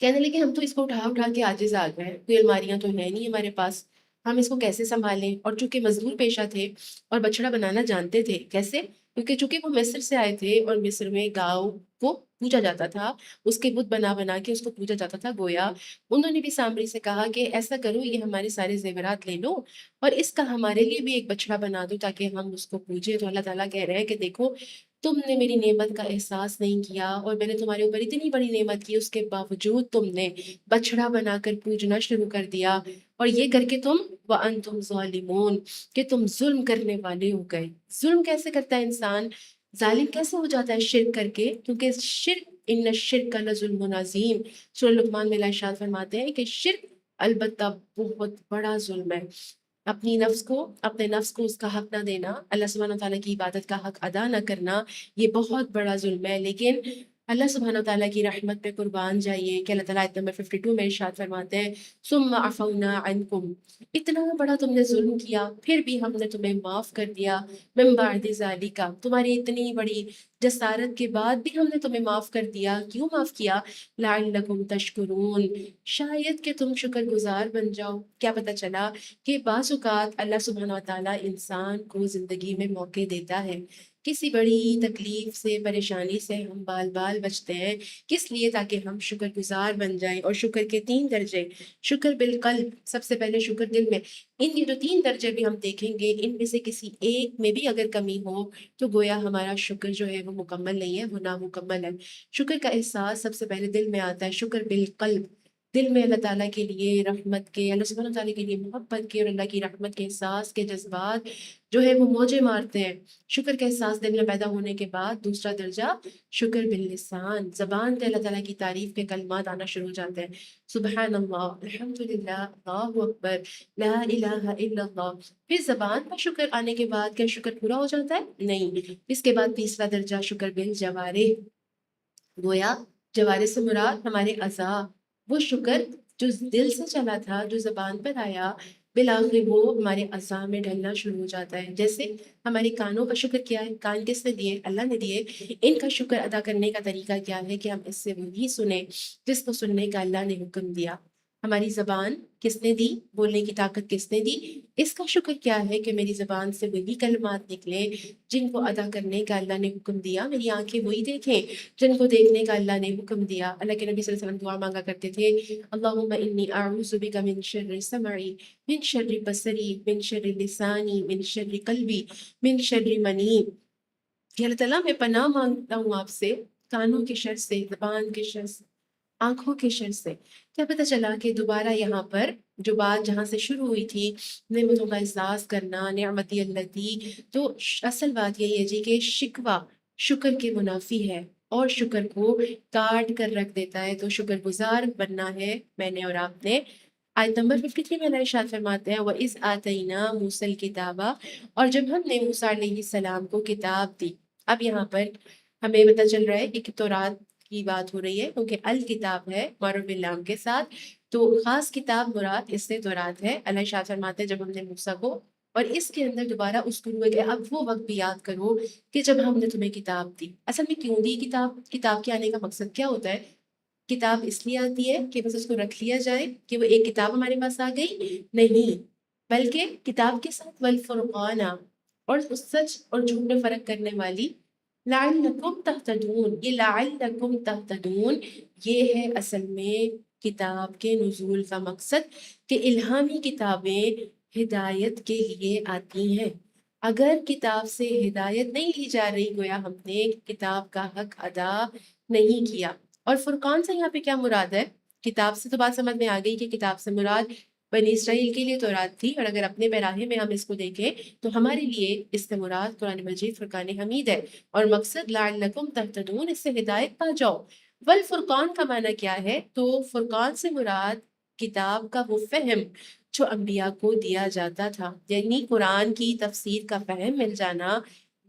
کہنے لگے ہم تو اس کو اٹھا اٹھا کے عاجز آ گئے ہیں، کوئی الماریاں تو ہے نہیں ہمارے پاس، ہم اس کو کیسے سنبھالیں؟ اور چونکہ مزدور پیشہ تھے اور بچڑا بنانا جانتے تھے، کیسے؟ کیونکہ چونکہ وہ مصر سے آئے تھے اور مصر میں گاؤں کو پوجا جاتا تھا، اس کے بت بنا بنا کے اس کو پوجا جاتا تھا، گویا انہوں نے بھی سامری سے کہا کہ ایسا کرو، یہ ہمارے سارے زیورات لے لو اور اس کا ہمارے لیے بھی ایک بچڑا بنا دو تاکہ ہم اس کو پوجے۔ تو اللہ تعالیٰ کہہ رہے ہیں کہ دیکھو، تم نے میری نعمت کا احساس نہیں کیا اور میں نے تمہارے اوپر اتنی بڑی نعمت کی، اس کے باوجود تم نے بچڑا بنا کر پوجنا شروع کر دیا، اور یہ کر کے تم وَأَنْتُمْ ظَالِمُونَ کہ تم ظلم کرنے والے ہو گئے۔ ظلم کیسے کرتا ہے انسان؟ ظالم کیسے ہو جاتا ہے شرک کر کے؟ کیونکہ شرک، ان الشرک لظلم عظیم، سورہ لقمان میں اللہ ارشاد فرماتے ہیں کہ شرک البتہ بہت بڑا ظلم ہے۔ اپنی نفس کو، اپنے نفس کو اس کا حق نہ دینا، اللہ سبحانہ وتعالیٰ کی عبادت کا حق ادا نہ کرنا، یہ بہت بڑا ظلم ہے۔ لیکن اللہ سبحانہ وتعالیٰ کی رحمت پہ قربان جائیے کہ اللہ تعالیٰ آیت نمبر 52 میں ارشاد فرماتے ہیں ثم عفونا عنکم، اتنا بڑا تم نے ظلم کیا پھر بھی ہم نے تمہیں معاف کر دیا، من بعد ذالک، تمہاری اتنی بڑی جسارت کے بعد بھی ہم نے تمہیں معاف کر دیا۔ کیوں معاف کیا؟ لعلکم تشکرون، شاید کہ تم شکر گزار بن جاؤ۔ کیا پتہ چلا کہ بعض اوقات اللہ سبحانہ وتعالیٰ انسان کو زندگی میں موقع دیتا ہے، کسی بڑی تکلیف سے، پریشانی سے ہم بال بال بچتے ہیں، کس لیے؟ تاکہ ہم شکر گزار بن جائیں۔ اور شکر کے 3 درجے، شکر بالقلب، سب سے پہلے شکر دل میں، ان یہ جو 3 درجے بھی ہم دیکھیں گے، ان میں سے کسی ایک میں بھی اگر کمی ہو تو گویا ہمارا شکر جو ہے وہ مکمل نہیں ہے، وہ نامکمل ہے۔ شکر کا احساس سب سے پہلے دل میں آتا ہے، شکر بالقلب، دل میں اللہ تعالیٰ کے لیے رحمت کے، اللہ سبحانہ تعالیٰ کے لیے محبت کے اور اللہ کی رحمت کے احساس کے جذبات جو ہے وہ موجے مارتے ہیں۔ شکر کا احساس دل میں پیدا ہونے کے بعد دوسرا درجہ شکر باللسان، زبان پہ اللہ تعالیٰ کی تعریف کے کلمات آنا شروع ہو جاتے ہیں، سبحان اللہ، الحمدللہ، اللہ اکبر، لا الہ الا اللہ۔ پھر زبان پر شکر آنے کے بعد کیا شکر پورا ہو جاتا ہے؟ نہیں، اس کے بعد تیسرا درجہ شکر بالجوارح، گویا جوارے سے مراد ہمارے اعضاء، وہ شکر جو دل سے چلا تھا، جو زبان پر آیا، بالآخر وہ ہمارے اعضاء میں ڈھلنا شروع ہو جاتا ہے۔ جیسے ہمارے کانوں کا شکر کیا ہے؟ کان کس نے دیے؟ اللہ نے دیے۔ ان کا شکر ادا کرنے کا طریقہ کیا ہے کہ ہم اس سے وہی سنیں جس کو سننے کا اللہ نے حکم دیا۔ ہماری زبان کس نے دی؟ بولنے کی طاقت کس نے دی؟ اس کا شکر کیا ہے کہ میری زبان سے وہی کلمات نکلے جن کو ادا کرنے کا اللہ نے حکم دیا، میری آنکھیں وہی دیکھیں جن کو دیکھنے کا اللہ نے حکم دیا۔ اللہ کے نبی صلی اللہ علیہ وسلم دعا مانگا کرتے تھے، اللہم انی اعوذ بک من شر سمعی، من شر بصری، من شر لسانی، من شر قلبی، من شر منی، کہ اللہ تعالیٰ میں پناہ مانگتا ہوں آپ سے کانوں کے شر سے، زبان کے شر سے، آنکھوں کے شر سے۔ کیا پتہ چلا کہ دوبارہ یہاں پر جو بات جہاں سے شروع ہوئی تھی، نعمتوں کا احساس کرنا، نعمتی اللتی، تو اصل بات یہی ہے جی کہ شکوہ شکر کے منافی ہے اور شکر کو کاٹ کر رکھ دیتا ہے۔ تو شکر گزار بننا ہے میں نے اور آپ نے۔ آیت نمبر 53 میں اللہ ارشاد فرماتے ہیں وَإِذْ آتَيْنَا مُوسَى الْكِتَابَ، اور جب ہم نے موسیٰ علیہ السلام کو کتاب دی۔ اب یہاں پر ہمیں پتہ چل رہا ہے کہ تورات کی بات ہو رہی ہے کیونکہ الکتاب ہے معروف باللام کے ساتھ، تو خاص کتاب مراد اس سے تورات ہے۔ اللہ ارشاد فرماتے ہیں جب ہم نے موسیٰ کو، اور اس کے اندر دوبارہ اذکروا ہے کہ اب وہ وقت بھی یاد کرو کہ جب ہم نے تمہیں کتاب دی۔ اصل میں کیوں دی کتاب؟ کتاب کے آنے کا مقصد کیا ہوتا ہے؟ کتاب اس لیے آتی ہے کہ بس اس کو رکھ لیا جائے کہ وہ ایک کتاب ہمارے پاس آ گئی؟ نہیں، بلکہ کتاب کے ساتھ والفرقان، اور اس سچ اور جھوٹ میں فرق کرنے والی، لعلکم تہتدون، یہ لعلکم تہتدون یہ ہے اصل میں کتاب کے نزول کا مقصد، کہ الہامی کتابیں ہدایت کے لیے آتی ہیں۔ اگر کتاب سے ہدایت نہیں لی جا رہی، گویا ہم نے کتاب کا حق ادا نہیں کیا۔ اور فرقان سے یہاں پہ کیا مراد ہے؟ کتاب سے تو بات سمجھ میں آ گئی کہ کتاب سے مراد بنی اسرائیل کے لیے تورات تھی، اور اگر اپنے براہے میں ہم اس کو دیکھیں تو ہمارے لیے اس سے مراد قرآن مجید فرقان حمید ہے، اور مقصد لعلکم تہتدون، اس سے ہدایت پا جاؤ۔ والفرقان کا معنی کیا ہے؟ تو فرقان سے مراد کتاب کا وہ فہم جو انبیاء کو دیا جاتا تھا، یعنی قرآن کی تفسیر کا فہم مل جانا،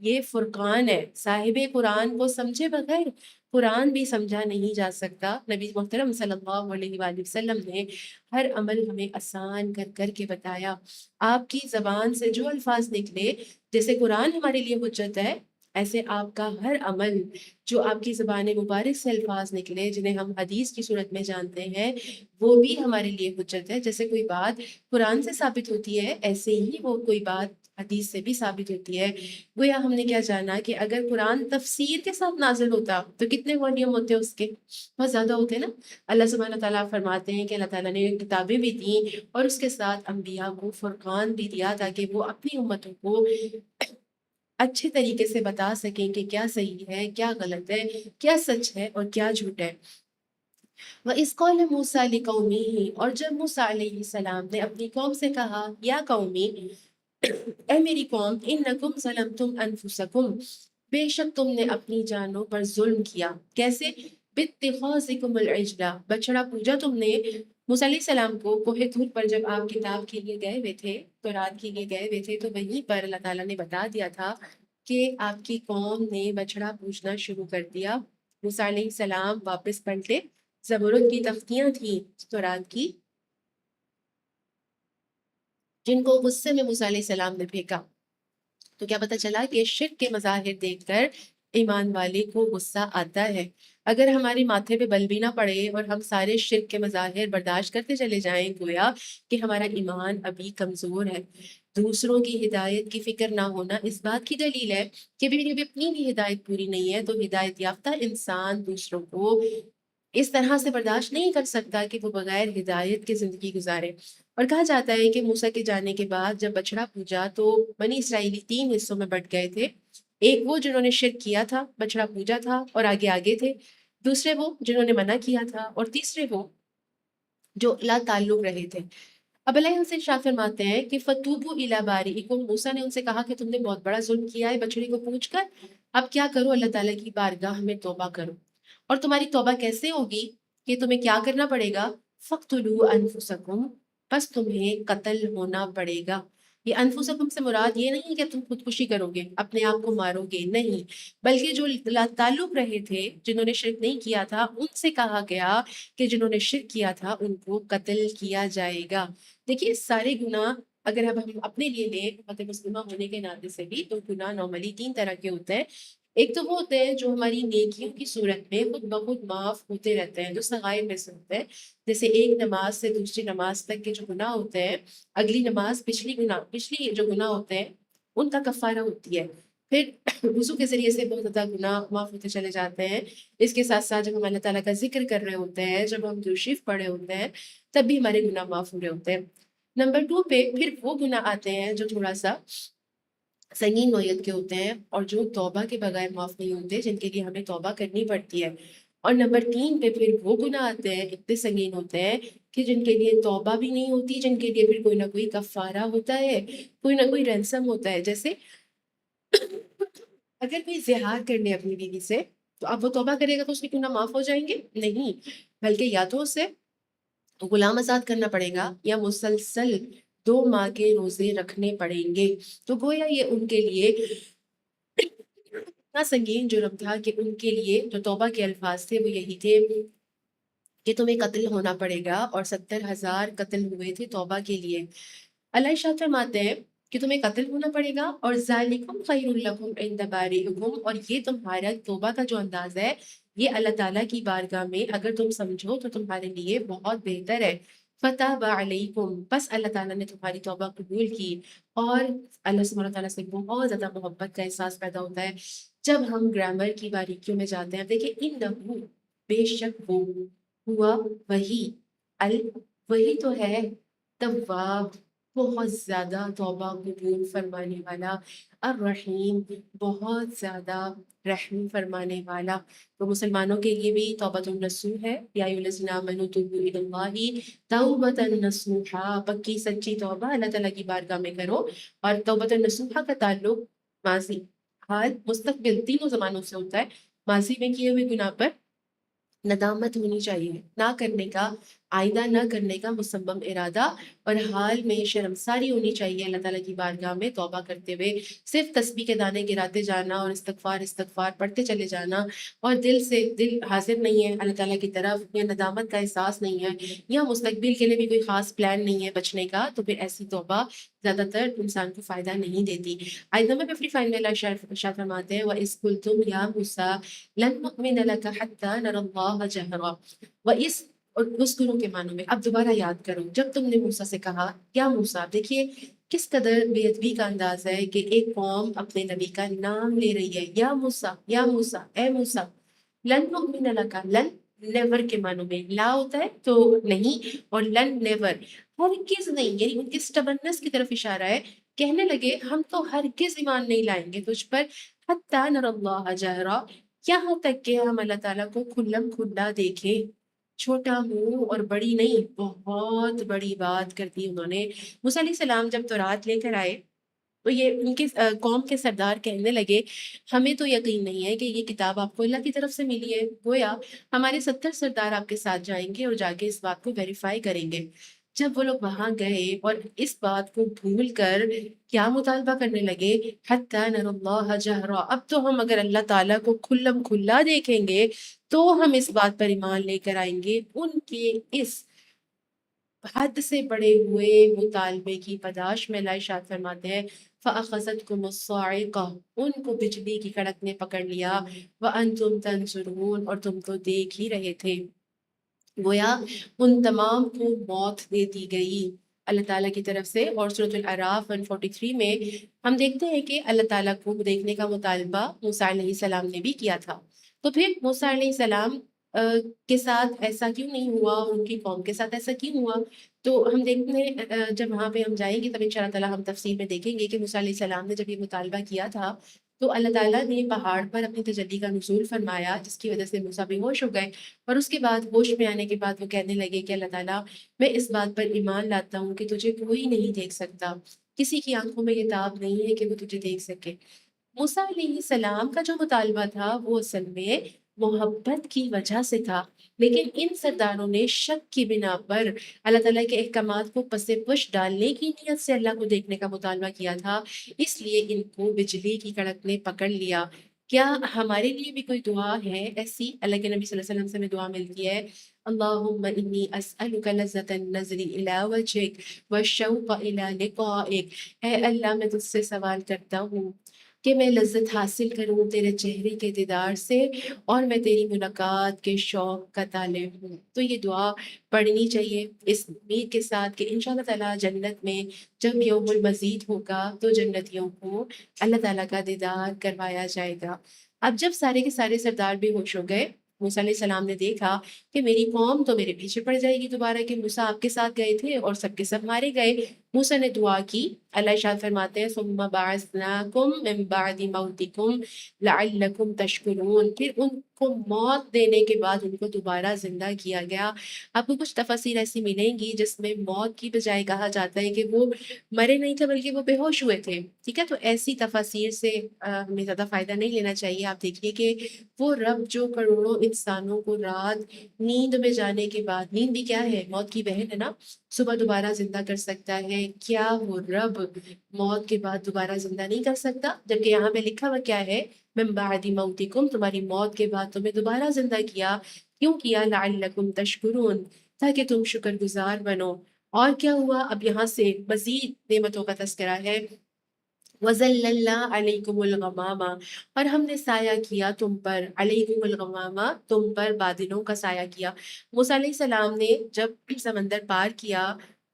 یہ فرقان ہے۔ صاحب قرآن کو سمجھے بغیر قرآن بھی سمجھا نہیں جا سکتا۔ نبی محترم صلی اللہ علیہ وآلہ وسلم نے ہر عمل ہمیں آسان کر کر کے بتایا۔ آپ کی زبان سے جو الفاظ نکلے، جیسے قرآن ہمارے لیے حجت ہے، ایسے آپ کا ہر عمل جو آپ کی زبان مبارک سے الفاظ نکلے جنہیں ہم حدیث کی صورت میں جانتے ہیں وہ بھی ہمارے لیے حجت ہے. جیسے کوئی بات قرآن سے ثابت ہوتی ہے ایسے ہی وہ کوئی بات حدیث سے بھی ثابت ہوتی ہے. گویا ہم نے کیا جانا کہ اگر قرآن تفسیر کے ساتھ نازل ہوتا تو کتنے والیوم ہوتے اس کے؟ بہت زیادہ ہوتے نا. اللہ سبحانہ تعالیٰ فرماتے ہیں کہ اللہ تعالیٰ نے کتابیں بھی دیں اور اس کے ساتھ انبیاء کو فرقان بھی دیا تاکہ وہ اپنی امتوں کو اچھے طریقے سے بتا سکیں کہ کیا صحیح ہے کیا غلط ہے کیا سچ ہے اور کیا جھوٹ ہے. وَإِذْ قَالَ مُوسَىٰ لِقَوْمِهِ اور جب موسیٰ علیہ السلام نے اپنی قوم سے کہا یا قومی اے میری قوم انکم ظلمتم انفسکم بے شک تم نے اپنی جانوں پر ظلم کیا. کیسے؟ باتخاذکم العجلہ بچڑا پوجا تم نے. موسیٰ علیہ السلام کو کوہ طور پر جب آپ کتاب کے لیے گئے ہوئے تھے تورات کے لیے گئے ہوئے تھے تو وہیں پر اللہ تعالیٰ نے بتا دیا تھا کہ آپ کی قوم نے بچڑا پوجنا شروع کر دیا. موسیٰ علیہ السلام واپس پلٹے. زبرد کی تختیاں تھیں تورات کی جن کو غصے میں موسیٰ علیہ السلام نے پھینکا. تو کیا پتہ چلا کہ شرک کے مظاہر دیکھ کر ایمان والے کو غصہ آتا ہے. اگر ہمارے ماتھے پہ بل بھی نہ پڑے اور ہم سارے شرک کے مظاہر برداشت کرتے چلے جائیں گویا کہ ہمارا ایمان ابھی کمزور ہے. دوسروں کی ہدایت کی فکر نہ ہونا اس بات کی دلیل ہے کہ بھی اپنی بھی ہدایت پوری نہیں ہے. تو ہدایت یافتہ انسان دوسروں کو اس طرح سے برداشت نہیں کر سکتا کہ وہ بغیر ہدایت کی زندگی گزارے. اور کہا جاتا ہے کہ موسیٰ کے جانے کے بعد جب بچڑا پوجا تو بنی اسرائیلی 3 حصوں میں بٹ گئے تھے. ایک وہ جنہوں نے شرک کیا تھا بچڑا پوجا تھا اور آگے آگے تھے. دوسرے وہ جنہوں نے منع کیا تھا اور تیسرے وہ جو لا تعلق رہے تھے. اب اللہ ان سے شاہ فرماتے ہیں کہ فتوبوا الی بارئکم موسیٰ نے ان سے کہا کہ تم نے بہت بڑا ظلم کیا ہے بچڑے کو پوج کر. اب کیا کرو اللہ تعالیٰ کی بارگاہ میں توبہ کرو. اور تمہاری توبہ کیسے ہوگی کہ تمہیں کیا کرنا پڑے گا؟ فَاقْتُلُوا أَنفُسَكُمْ بس تمہیں قتل ہونا پڑے گا. یہ انفسکم سے مراد یہ نہیں کہ تم خودکشی کرو گے اپنے آپ کو مارو گے نہیں بلکہ جو تعلق رہے تھے جنہوں نے شرک نہیں کیا تھا ان سے کہا گیا کہ جنہوں نے شرک کیا تھا ان کو قتل کیا جائے گا. دیکھیے سارے گناہ اگر اب ہم اپنے لیے لیں امت مسلمہ ہونے کے ناطے سے بھی تو گناہ نارملی 3 طرح کے ہوتے ہیں. ایک تو وہ ہوتے ہیں جو ہماری نیکیوں کی صورت میں خود بخود معاف ہوتے رہتے ہیں جو صغائر میں سے ہوتے ہیں. جیسے ایک نماز سے دوسری نماز تک کے جو گناہ ہوتے ہیں اگلی نماز پچھلی جو گناہ ہوتے ہیں ان کا کفارہ ہوتی ہے. پھر وضو کے ذریعے سے بہت زیادہ گناہ معاف ہوتے چلے جاتے ہیں. اس کے ساتھ ساتھ جب ہم اللہ تعالیٰ کا ذکر کر رہے ہوتے ہیں جب ہم درود پڑھ رہے ہوتے ہیں تب بھی ہمارے گناہ معاف ہو رہے ہوتے ہیں. نمبر 2 پہ پھر وہ گناہ آتے ہیں جو تھوڑا سا سنگین نوعیت کے ہوتے ہیں اور جو توبہ کے بغیر معاف نہیں ہوتے جن کے لیے ہمیں توبہ کرنی پڑتی ہے. اور نمبر 3 پہ پھر وہ گناہ آتے ہیں اتنے سنگین ہوتے ہیں کہ جن کے لیے توبہ بھی نہیں ہوتی جن کے لیے پھر کوئی نہ کوئی کفارہ ہوتا ہے کوئی نہ کوئی رینسم ہوتا ہے. جیسے اگر کوئی زہار کر لے اپنی بیوی سے تو اب وہ توبہ کرے گا تو اس کے گناہ معاف ہو جائیں گے؟ نہیں بلکہ یا تو اسے غلام آزاد کرنا پڑے گا یا مسلسل 2 ماہ کے روزے رکھنے پڑیں گے. تو گویا یہ ان کے لیے اتنا سنگین جرم تھا کہ ان کے لیے جو توبہ کے الفاظ تھے وہ یہی تھے کہ تمہیں قتل ہونا پڑے گا اور 70,000 قتل ہوئے تھے توبہ کے لیے. اللہ ارشاد فرماتے ہیں کہ تمہیں قتل ہونا پڑے گا اور ذالکم خیر لکم عند بارئکم اور یہ تمہارا توبہ کا جو انداز ہے یہ اللہ تعالیٰ کی بارگاہ میں اگر تم سمجھو تو تمہارے لیے بہت بہتر ہے. فتاب علیکم بس اللہ تعالیٰ نے تمہاری توبہ قبول کی. اور اللہ سبحانہ تعالیٰ سے بہت زیادہ محبت کا احساس پیدا ہوتا ہے جب ہم گرامر کی باریکیوں میں جاتے ہیں. دیکھیں انہو بے شک وہ ہوا وہی تو ہے تواب بہت زیادہ توبہ قبول فرمانے والا الرحیم بہت زیادہ رحم فرمانے والا. تو مسلمانوں کے لیے بھی توبۃ النصوح ہے. یا ایھا الذین آمنوا توبوا الی اللہ توبۃ نصوحا پکی سچی توبہ اللہ تعالیٰ کی بارگاہ میں کرو. اور توبۃ النصوحا کا تعلق ماضی حال مستقبل تینوں زمانوں سے ہوتا ہے. ماضی میں کیے ہوئے گناہ پر ندامت ہونی چاہیے نہ کرنے کا آئندہ نہ کرنے کا مصمم ارادہ اور حال میں شرمساری ہونی چاہیے اللہ تعالیٰ کی بارگاہ میں توبہ کرتے ہوئے صرف تسبیح کے دانے گراتے جانا اور استغفار استغفار پڑھتے چلے جانا اور دل حاضر نہیں ہے اللہ تعالیٰ کی طرف یا ندامت کا احساس نہیں ہے یا مستقبل کے لیے بھی کوئی خاص پلان نہیں ہے بچنے کا، تو پھر ایسی توبہ زیادہ تر انسان کو فائدہ نہیں دیتی۔ آئندہ میں اپنی فائن میں اللہ شاہ فرماتے ہیں وَإِذْ قُلْتُمْ يَا مُوسَىٰ لَن نُؤْمِنَ لَكَ حَتَّىٰ نَرَى اللَّهَ جَهْرًا وَإِذْ اور اس گرو کے معنوں میں اب دوبارہ یاد کرو جب تم نے موسیٰ سے کہا کیا موسیٰ، دیکھیے کس قدر بے ادبی کا انداز ہے کہ ایک قوم اپنے نبی کا نام لے رہی ہے، یا موسیٰ یا موسیٰ اے موسیٰ، لن نؤمن لکا، لن نیور کے معنوں میں لا ہوتا ہے تو نہیں، اور لن نیور ہرگز نہیں، یعنی ان کی سٹبنس کی طرف اشارہ ہے، کہنے لگے ہم تو ہرگز ایمان نہیں لائیں گے تجھ پر حتی نر اللہ جہرا، یہاں تک کہ ہم اللہ تعالیٰ کو کھلم کھلا دیکھیں۔ چھوٹا منہ اور بڑی نہیں، بہت بڑی بات کر دی انہوں نے۔ موسیٰ علیہ السلام جب تورات لے کر آئے تو یہ ان کے قوم کے سردار کہنے لگے ہمیں تو یقین نہیں ہے کہ یہ کتاب آپ کو اللہ کی طرف سے ملی ہے، گویا ہمارے 70 سردار آپ کے ساتھ جائیں گے اور جا کے اس بات کو ویریفائی کریں گے۔ جب وہ لوگ وہاں گئے اور اس بات کو بھول کر کیا مطالبہ کرنے لگے حتی نر اللہ جہرا، اب تو ہم اگر اللہ تعالیٰ کو کھلم کھلا دیکھیں گے تو ہم اس بات پر ایمان لے کر آئیں گے۔ ان کے اس حد سے بڑے ہوئے مطالبے کی پاداش میں اللہ ارشاد فرماتے ہیں فَأَخَذَتْكُمُ الصَّاعِقَةُ، ان کو بجلی کی کڑک نے پکڑ لیا، وَأَنْتُمْ تَنْظُرُونَ اور تم تو دیکھ ہی رہے تھے۔ گویا ان تمام کو موت دے دی گئی اللہ تعالیٰ کی طرف سے۔ اور سورۃ الاعراف 143 میں ہم دیکھتے ہیں کہ اللہ تعالیٰ کو دیکھنے کا مطالبہ موسیٰ علیہ السلام نے بھی کیا تھا، تو پھر موسیٰ علیہ السلام کے ساتھ ایسا کیوں نہیں ہوا اور ان کی قوم کے ساتھ ایسا کیوں ہوا؟ تو ہم دیکھتے ہیں جب وہاں پہ ہم جائیں گے تب ان شاء اللہ تعالیٰ ہم تفصیل میں دیکھیں گے کہ موسیٰ علیہ السلام نے جب یہ مطالبہ کیا تھا تو اللہ تعالیٰ نے پہاڑ پر اپنی تجلی کا نزول فرمایا جس کی وجہ سے موسیٰ بے ہوش ہو گئے، اور اس کے بعد ہوش میں آنے کے بعد وہ کہنے لگے کہ اللہ تعالیٰ میں اس بات پر ایمان لاتا ہوں کہ تجھے کوئی نہیں دیکھ سکتا، کسی کی آنکھوں میں یہ تاب نہیں ہے کہ وہ تجھے دیکھ سکے۔ موسیٰ علیہ السلام کا جو مطالبہ تھا وہ اصل میں محبت کی وجہ سے تھا، لیکن ان سرداروں نے شک کی بنا پر اللہ تعالیٰ کے احکامات کو پس پش ڈالنے کی نیت سے اللہ کو دیکھنے کا مطالبہ کیا تھا، اس لیے ان کو بجلی کی کڑک نے پکڑ لیا۔ کیا ہمارے لیے بھی کوئی دعا ہے ایسی؟ اللہ کے نبی صلی اللہ علیہ وسلم سے ہمیں دعا ملتی ہے اللہم انی اسألک لذت النظر الی وجہک والشوق الی لقائک، اے اللہ میں تجھ سے سوال کرتا ہوں کہ میں لذت حاصل کروں تیرے چہرے کے دیدار سے اور میں تیری ملاقات کے شوق کا طالب ہوں۔ تو یہ دعا پڑھنی چاہیے اس امید کے ساتھ کہ انشاءاللہ تعالیٰ جنت میں جب یوم المزید ہوگا تو جنتیوں کو اللہ تعالیٰ کا دیدار کروایا جائے گا۔ اب جب سارے کے سارے سردار بے ہوش ہو گئے، موسیٰ علیہ السلام نے دیکھا کہ میری قوم تو میرے پیچھے پڑ جائے گی دوبارہ کہ موسیٰ آپ کے ساتھ گئے تھے اور سب کے سب مارے گئے۔ موسیٰ نے دعا کی، اللہ ارشاد فرماتے ہیں ثم بعثناکم من بعد موتکم لعلکم تشکرون، پھر ان کو موت دینے کے بعد ان کو دوبارہ زندہ کیا گیا۔ آپ کو کچھ تفاسیر ایسی ملیں گی جس میں موت کی بجائے کہا جاتا ہے کہ وہ مرے نہیں تھے بلکہ وہ بے ہوش ہوئے تھے، ٹھیک ہے؟ تو ایسی تفاسیر سے ہمیں زیادہ فائدہ نہیں لینا چاہیے۔ آپ دیکھیے کہ وہ رب جو کروڑوں انسانوں کو رات نیند میں جانے کے بعد، نیند بھی کیا ہے؟ موت کی بہن ہے نا، صبح دوبارہ زندہ کر سکتا ہے، کیا وہ رب موت کے بعد دوبارہ زندہ نہیں کر سکتا؟ جبکہ یہاں پہ لکھا ہوا کیا ہے من بعد موتکم، تمہاری موت کے بعد تمہیں دوبارہ زندہ کیا، کیوں کیا؟ لعلکم تشکرون، تاکہ تم شکر گزار بنو۔ اور کیا ہوا؟ اب یہاں سے مزید نعمتوں کا تذکرہ ہے وَظَلَّلْنَا عَلَيْكُمُ الْغَمَامَ، اور ہم نے سایہ کیا تم پر، علیکم الغمامہ، تم پر بادلوں کا سایہ کیا۔ موسیٰ علیہ السلام نے جب سمندر پار کیا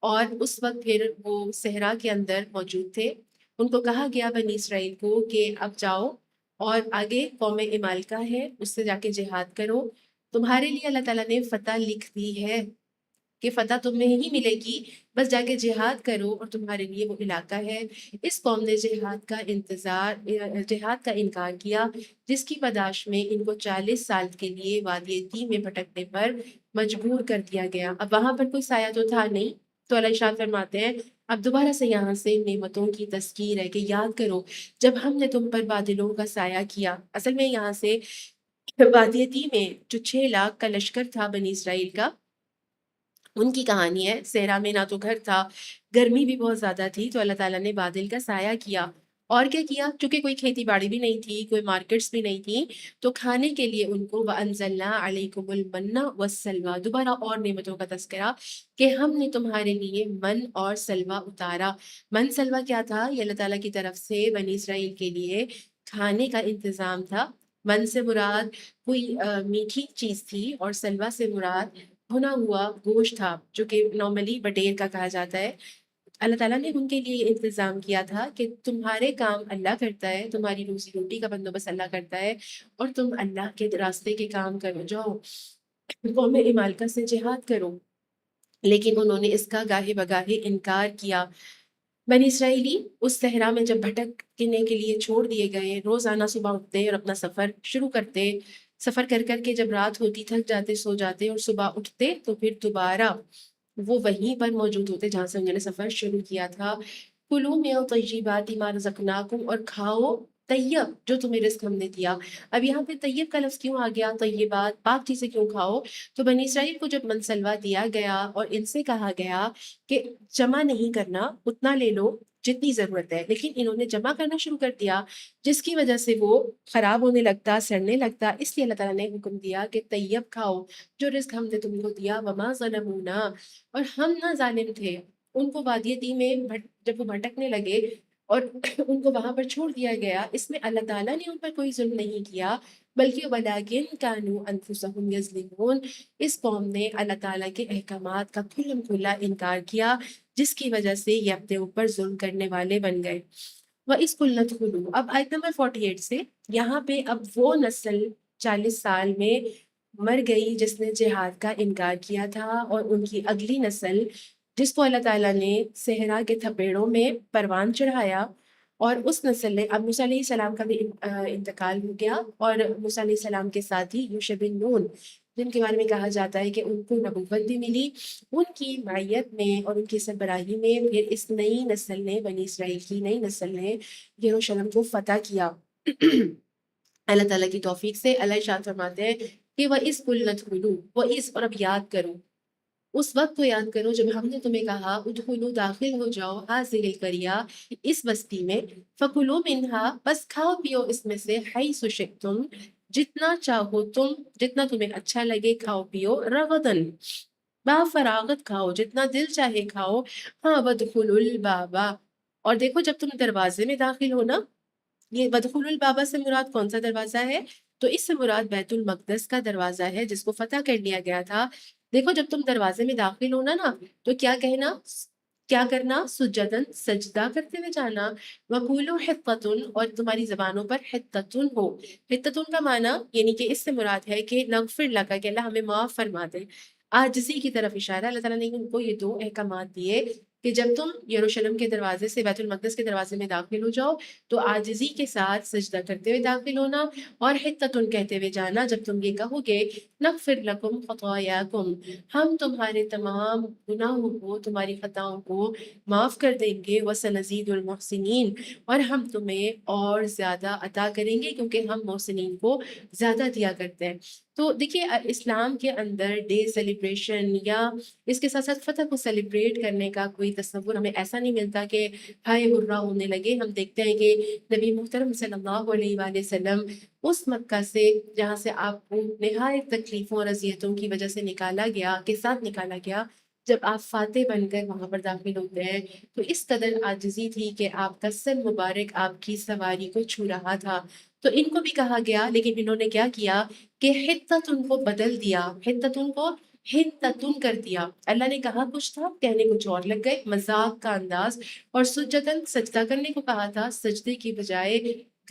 اور اس وقت پھر وہ صحرا کے اندر موجود تھے، ان کو کہا گیا بنی اسرائیل کو کہ اب جاؤ اور آگے قوم عمالقہ ہے اس سے جا کے جہاد کرو، تمہارے لیے اللہ تعالیٰ نے فتح لکھ دی ہے کہ فتح تمہیں ہی ملے گی، بس جا کے جہاد کرو اور تمہارے لیے وہ علاقہ ہے۔ اس قوم نے جہاد کا انکار کیا، جس کی پاداش میں ان کو 40 سال کے لیے وادی تیہ میں بھٹکنے پر مجبور کر دیا گیا۔ اب وہاں پر کوئی سایہ تو تھا نہیں، تو اللہ ارشاد فرماتے ہیں اب دوبارہ سے یہاں سے نعمتوں کی تذکیر ہے کہ یاد کرو جب ہم نے تم پر بادلوں کا سایہ کیا۔ اصل میں یہاں سے وادی تیہ میں جو 6 لاکھ کا لشکر تھا بنی اسرائیل کا، ان کی کہانی ہے، صحرا میں نہ تو گھر تھا، گرمی بھی بہت زیادہ تھی، تو اللہ تعالیٰ نے بادل کا سایہ کیا، اور کیا کیا، چونکہ کوئی کھیتی باڑی بھی نہیں تھی، کوئی مارکیٹس بھی نہیں تھی، تو کھانے کے لیے ان کو وَأَنزَلْنَا عَلَيْكُمُ الْمَنَّ وَالسَّلْوَىٰ، دوبارہ اور نعمتوں کا تذکرہ کہ ہم نے تمہارے لیے من اور سلوہ اتارا۔ من سلوہ کیا تھا؟ یہ اللہ تعالیٰ کی طرف سے بنی اسرائیل کے لیے کھانے کا انتظام تھا۔ من سے مراد کوئی میٹھی چیز تھی، اور سلوہ سے مراد بھنا ہوا گوشت تھا، جو کہ نارملی بٹیر کا کہا جاتا ہے۔ اللہ تعالیٰ نے ان کے لیے یہ انتظام کیا تھا کہ تمہارے کام اللہ کرتا ہے، تمہاری روزی روٹی کا بندوبست اللہ کرتا ہے، اور تم اللہ کے راستے کے کام کرو، جاؤ قوم عمالقہ سے جہاد کرو۔ لیکن انہوں نے اس کا گاہے بگاہے انکار کیا۔ بنی اسرائیلی اس صحرا میں جب بھٹکنے کے لیے چھوڑ دیے گئے، روزانہ صبح اٹھتے اور اپنا سفر شروع کرتے، سفر کر کر کے جب رات ہوتی تھک جاتے، سو جاتے، اور صبح اٹھتے تو پھر دوبارہ وہ وہیں پر موجود ہوتے جہاں سے انہوں نے سفر شروع کیا تھا۔ کلوا من طیبات ما رزقناکم، اور کھاؤ طیب جو تمہیں رزق ہم نے دیا۔ اب یہاں پہ طیب کا لفظ کیوں آ گیا؟ طیبات پاک چیزیں کیوں کھاؤ؟ تو بنی اسرائیل کو جب منسلوا دیا گیا اور ان سے کہا گیا کہ جمع نہیں کرنا، اتنا لے لو جتنی ضرورت ہے، لیکن انہوں نے جمع کرنا شروع کر دیا، جس کی وجہ سے وہ خراب ہونے لگتا، سڑنے لگتا۔ اس لیے اللہ تعالیٰ نے حکم دیا کہ طیب کھاؤ جو رزق ہم نے تم کو دیا۔ وما ظلمونا، اور ہم نہ ظالم تھے، ان کو وادی دی میں جب وہ بھٹکنے لگے اور ان کو وہاں پر چھوڑ دیا گیا، اس میں اللہ تعالیٰ نے ان پر کوئی ظلم نہیں کیا، بلکہ وَلَٰكِن كَانُوا أَنفُسَهُمْ يَظْلِمُونَ، اس قوم نے اللہ تعالیٰ کے احکامات کا کھلم کھلا انکار کیا، جس کی وجہ سے یہ اپنے اوپر ظلم کرنے والے بن گئے۔ وَإِذْ قُلْنَا ادْخُلُوا، اب آیت نمبر 48 سے یہاں پہ اب وہ نسل 40 سال میں مر گئی جس نے جہاد کا انکار کیا تھا، اور ان کی اگلی نسل جس کو اللہ تعالیٰ نے صحرا کے تھپیڑوں میں پروان چڑھایا، اور اس نسل نے، اب موسیٰ علیہ السلام کا بھی انتقال ہو گیا، اور موسیٰ علیہ السلام کے ساتھ ہی یوشع بن نون، جن کے بارے میں کہا جاتا ہے کہ ان کو نبوت بھی ملی، ان کی معیت میں اور ان کی سربراہی میں پھر اس نئی نسل نے، بنی اسرائیل کی نئی نسل نے یروشلم کو فتح کیا۔ اللہ تعالیٰ کی توفیق سے اللہ ارشاد فرماتے ہیں کہ وَإِذْ قُلْنَا ادْخُلُوا، وَإِذْ، اور اب یاد کرو، اس وقت کو یاد کرو جب ہم نے تمہیں کہا ادخلوا، داخل ہو جاؤ، حاضر القریہ، اس بستی میں، فکلوا منہا، بس کھاؤ پیو اس میں سے، حیث شئتم، جتنا چاہو تم، جتنا تمہیں اچھا لگے کھاؤ پیو، رغدن، با فراغت کھاؤ، جتنا دل چاہے کھاؤ، ہاں، وادخلوا البابا، اور دیکھو جب تم دروازے میں داخل ہو نا، یہ وادخلوا البابا سے مراد کون سا دروازہ ہے؟ تو اس سے مراد بیت المقدس کا دروازہ ہے جس کو فتح کر لیا گیا تھا۔ دیکھو جب تم دروازے میں داخل ہونا نا، تو کیا کہنا، کیا کرنا، سجدن، سجدہ کرتے ہوئے جانا، وقولوا حطۃ، اور تمہاری زبانوں پر حطۃ ہو۔ حطۃ کا معنی یعنی کہ اس سے مراد ہے کہ نغفر لک، کہ اللہ ہمیں معاف فرما دے، عاجزی کی طرف اشارہ۔ اللہ تعالیٰ نے ان کو یہ دو احکامات دیے کہ جب تم یروشلم کے دروازے سے بیت المقدس کے دروازے میں داخل ہو جاؤ تو عاجزی کے ساتھ سجدہ کرتے ہوئے داخل ہونا، اور حطۃ کہتے ہوئے جانا جب تم یہ کہو گے نغفر لکم خطایاکم، ہم تمہارے تمام گناہوں کو، تمہاری خطاؤں کو معاف کر دیں گے، وسنزید المحسنین، اور ہم تمہیں اور زیادہ عطا کریں گے کیونکہ ہم محسنین کو زیادہ دیا کرتے ہیں۔ تو دیکھیے اسلام کے اندر ڈے سیلیبریشن یا اس کے ساتھ ساتھ فتح کو سیلیبریٹ کرنے کا کوئی تصور ہمیں ایسا نہیں ملتا کہ ہائے ہرا ہونے لگے۔ ہم دیکھتے ہیں کہ نبی محترم صلی اللہ علیہ وآلہ وسلم اس مکہ سے جہاں سے آپ کو نہایت تکلیفوں اور اذیتوں کی وجہ سے نکالا گیا، کے ساتھ نکالا گیا، جب آپ فاتح بن کر وہاں پر داخل ہوتے ہیں تو اس قدر عاجزی تھی کہ آپ کا سر مبارک آپ کی سواری کو چھو رہا تھا۔ تو ان کو بھی کہا گیا، لیکن انہوں نے کیا کیا کہ حطت ان کو بدل دیا، حطت ان کو حنتتن کر دیا۔ اللہ نے کہا کچھ تھا، کہنے کچھ اور لگ گئے، مذاق کا انداز، اور سجدن، سجدہ کرنے کو کہا تھا، سجدے کی بجائے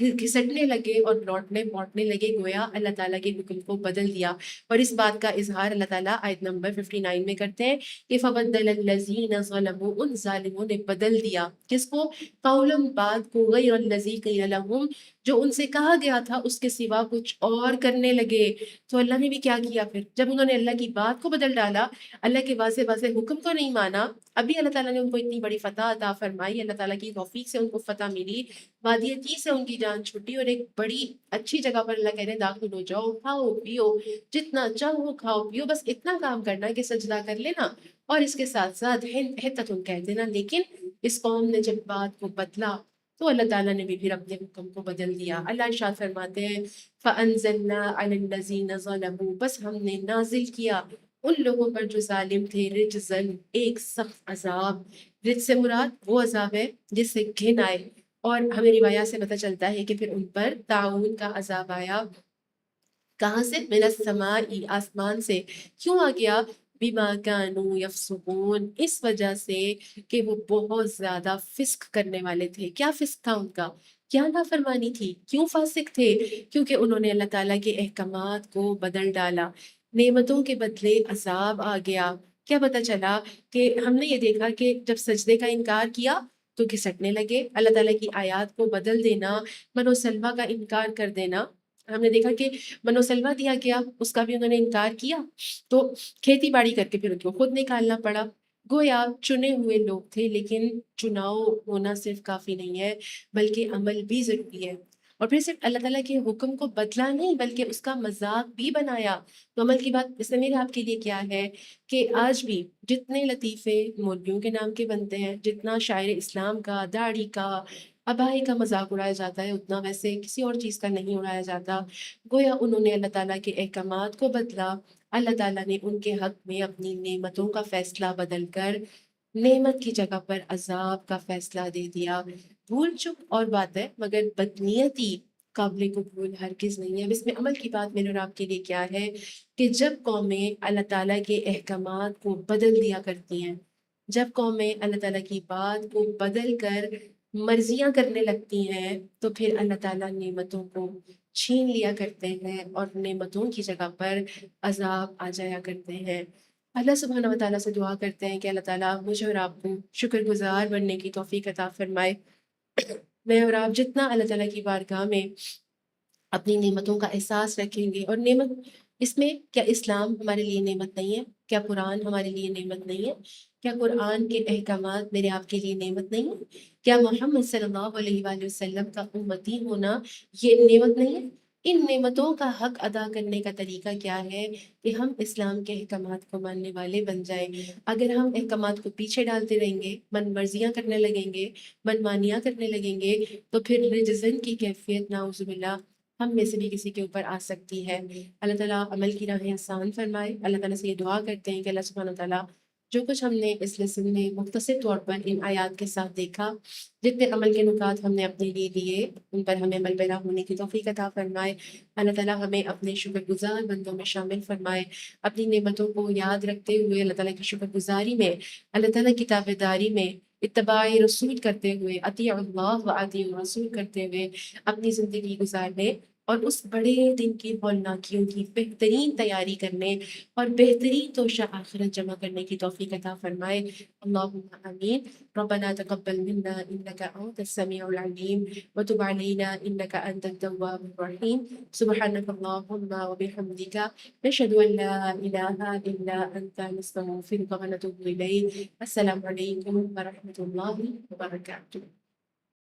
گھسٹنے لگے اور لوٹنے لگے، گویا اللہ تعالیٰ کے حکم کو بدل دیا۔ اور اس بات کا اظہار اللہ تعالیٰ آیت نمبر 59 میں کرتے ہیں کہ فَبَدَّلَ الَّذِينَ ظَلَمُوا، ان ظالموں نے بدل دیا کس کو؟ قولا، بات کو، غیر الذی قیل لہم، جو ان سے کہا گیا تھا اس کے سوا کچھ اور کرنے لگے، تو اللہ نے بھی کیا کیا پھر جب انہوں نے اللہ کی بات کو بدل ڈالا، اللہ کے واضح واضح حکم کو نہیں مانا، ابھی اللہ تعالیٰ نے ان کو اتنی بڑی فتح عطا فرمائی، اللہ تعالیٰ کی توفیق سے ان کو فتح ملی، وادی طی سے ان کی جان چھٹی اور ایک بڑی اچھی جگہ پر اللہ کہہ رہے ہیں داخل ہو جاؤ، کھاؤ پیو جتنا چاہو کھاؤ پیو، بس اتنا کام کرنا کہ سجدہ کر لینا اور اس کے ساتھ ساتھ حتتن کہہ دینا۔ لیکن اس قوم نے جب بات کو بدلا تو اللہ تعالیٰ نے بھی پھر اپنے حکم کو بدل دیا۔ اللہ ارشاد فرماتے ہیں فَأَنزَلْنَا عَلَى الَّذِينَ ظَلَمُوا، بس ہم نے نازل کیا ان لوگوں پر جو ظالم تھے، رجزن ایک سخت عذاب، رجز سے مراد وہ عذاب ہے جس سے گھن آئے، اور ہمیں روایات سے پتہ چلتا ہے کہ پھر ان پر طاعون کا عذاب آیا۔ کہاں سے؟ من السماء، آسمان سے۔ کیوں آ گیا؟ بما كانوا يفسقون، اس وجہ سے کہ وہ بہت زیادہ فسق کرنے والے تھے۔ کیا فسق تھا ان کا؟ کیا نافرمانی تھی؟ کیوں فاسق تھے؟ کیونکہ انہوں نے اللہ تعالیٰ کے احکامات کو بدل ڈالا، نعمتوں کے بدلے عذاب آ گیا۔ کیا پتہ چلا کہ ہم نے یہ دیکھا کہ جب سجدے کا انکار کیا تو گھسٹنے لگے، اللہ تعالیٰ کی آیات کو بدل دینا، من و سلوہ کا انکار کر دینا۔ ہم نے دیکھا کہ من و سلوہ دیا گیا، اس کا بھی انہوں نے انکار کیا، تو کھیتی باڑی کر کے پھر ان کو خود نکالنا پڑا۔ گویا چنے ہوئے لوگ تھے، لیکن چناؤ ہونا صرف کافی نہیں ہے بلکہ عمل بھی ضروری ہے۔ اور پھر صرف اللہ تعالیٰ کے حکم کو بدلا نہیں بلکہ اس کا مذاق بھی بنایا۔ تو عمل کی بات اس میں میرے آپ کے لیے کیا ہے کہ آج بھی جتنے لطیفے مولویوں کے نام کے بنتے ہیں، جتنا شاعر اسلام کا، داڑھی کا، ابائی کا مذاق اڑایا جاتا ہے، اتنا ویسے کسی اور چیز کا نہیں اڑایا جاتا۔ گویا انہوں نے اللہ تعالیٰ کے احکامات کو بدلا، اللہ تعالیٰ نے ان کے حق میں اپنی نعمتوں کا فیصلہ بدل کر نعمت کی جگہ پر عذاب کا فیصلہ دے دیا۔ بھول چک اور بات ہے، مگر بدنیتی قابل قبول ہرگز نہیں ہے۔ اب اس میں عمل کی بات میرے اور آپ کے لیے کیا ہے کہ جب قومیں اللہ تعالیٰ کے احکامات کو بدل دیا کرتی ہیں، جب قومیں اللہ تعالیٰ کی بات کو بدل کر مرضیاں کرنے لگتی ہیں، تو پھر اللہ تعالیٰ نعمتوں کو چھین لیا کرتے ہیں اور نعمتوں کی جگہ پر عذاب آ جایا کرتے ہیں۔ اللہ سبحانہ و تعالیٰ سے دعا کرتے ہیں کہ اللہ تعالیٰ مجھے اور آپ کو شکر گزار بننے کی توفیق عطا فرمائے۔ میں اور آپ جتنا اللہ تعالیٰ کی بارگاہ میں اپنی نعمتوں کا احساس رکھیں گے، اور نعمت اس میں کیا اسلام ہمارے لیے نعمت نہیں ہے؟ کیا قرآن ہمارے لیے نعمت نہیں ہے؟ کیا قرآن کے احکامات میرے آپ کے لیے نعمت نہیں ہے؟ کیا محمد صلی اللہ علیہ وآلہ وسلم کا امتی ہونا یہ نعمت نہیں ہے؟ ان نعمتوں کا حق ادا کرنے کا طریقہ کیا ہے کہ ہم اسلام کے احکامات کو ماننے والے بن جائیں۔ اگر ہم احکامات کو پیچھے ڈالتے رہیں گے، من مرضیاں کرنے لگیں گے، من مانیاں کرنے لگیں گے، تو پھر رجزن کی کیفیت نعوذ باللہ ہم میں سے بھی کسی کے اوپر آ سکتی ہے۔ اللہ تعالیٰ عمل کی راہیں آسان فرمائے۔ اللہ تعالیٰ سے یہ دعا کرتے ہیں کہ اللہ سبحانہ وتعالیٰ جو کچھ ہم نے اس لیسن میں مختصر طور پر ان آیات کے ساتھ دیکھا، جتنے عمل کے نکات ہم نے اپنے لیے لیے، ان پر ہمیں عمل پیرا ہونے کی توفیق عطا فرمائے۔ اللہ تعالیٰ ہمیں اپنے شکر گزار بندوں میں شامل فرمائے، اپنی نعمتوں کو یاد رکھتے ہوئے اللہ تعالیٰ کی شکر گزاری میں، اللہ تعالیٰ کی تابعداری میں، اتباع رسول کرتے ہوئے، اطیع اللہ و اطیع الرسول کرتے ہوئے اپنی زندگی گزارنے، اور اس بڑے دن کی ہولناکیوں کی بہترین تیاری کرنے اور بہترین توشہ آخرت جمع کرنے کی توفیق عطا فرمائے۔ اللہم آمین۔ ربنا تقبل منا انک انت السمیع العلیم وتب علینا انک انت التواب الرحیم۔ سبحانک اللہم وبحمدک، نشہد ان لا الہ الا انت، نستغفرک ونتوب الیک۔ السلام علیکم ورحمۃ اللہ وبرکاتہ۔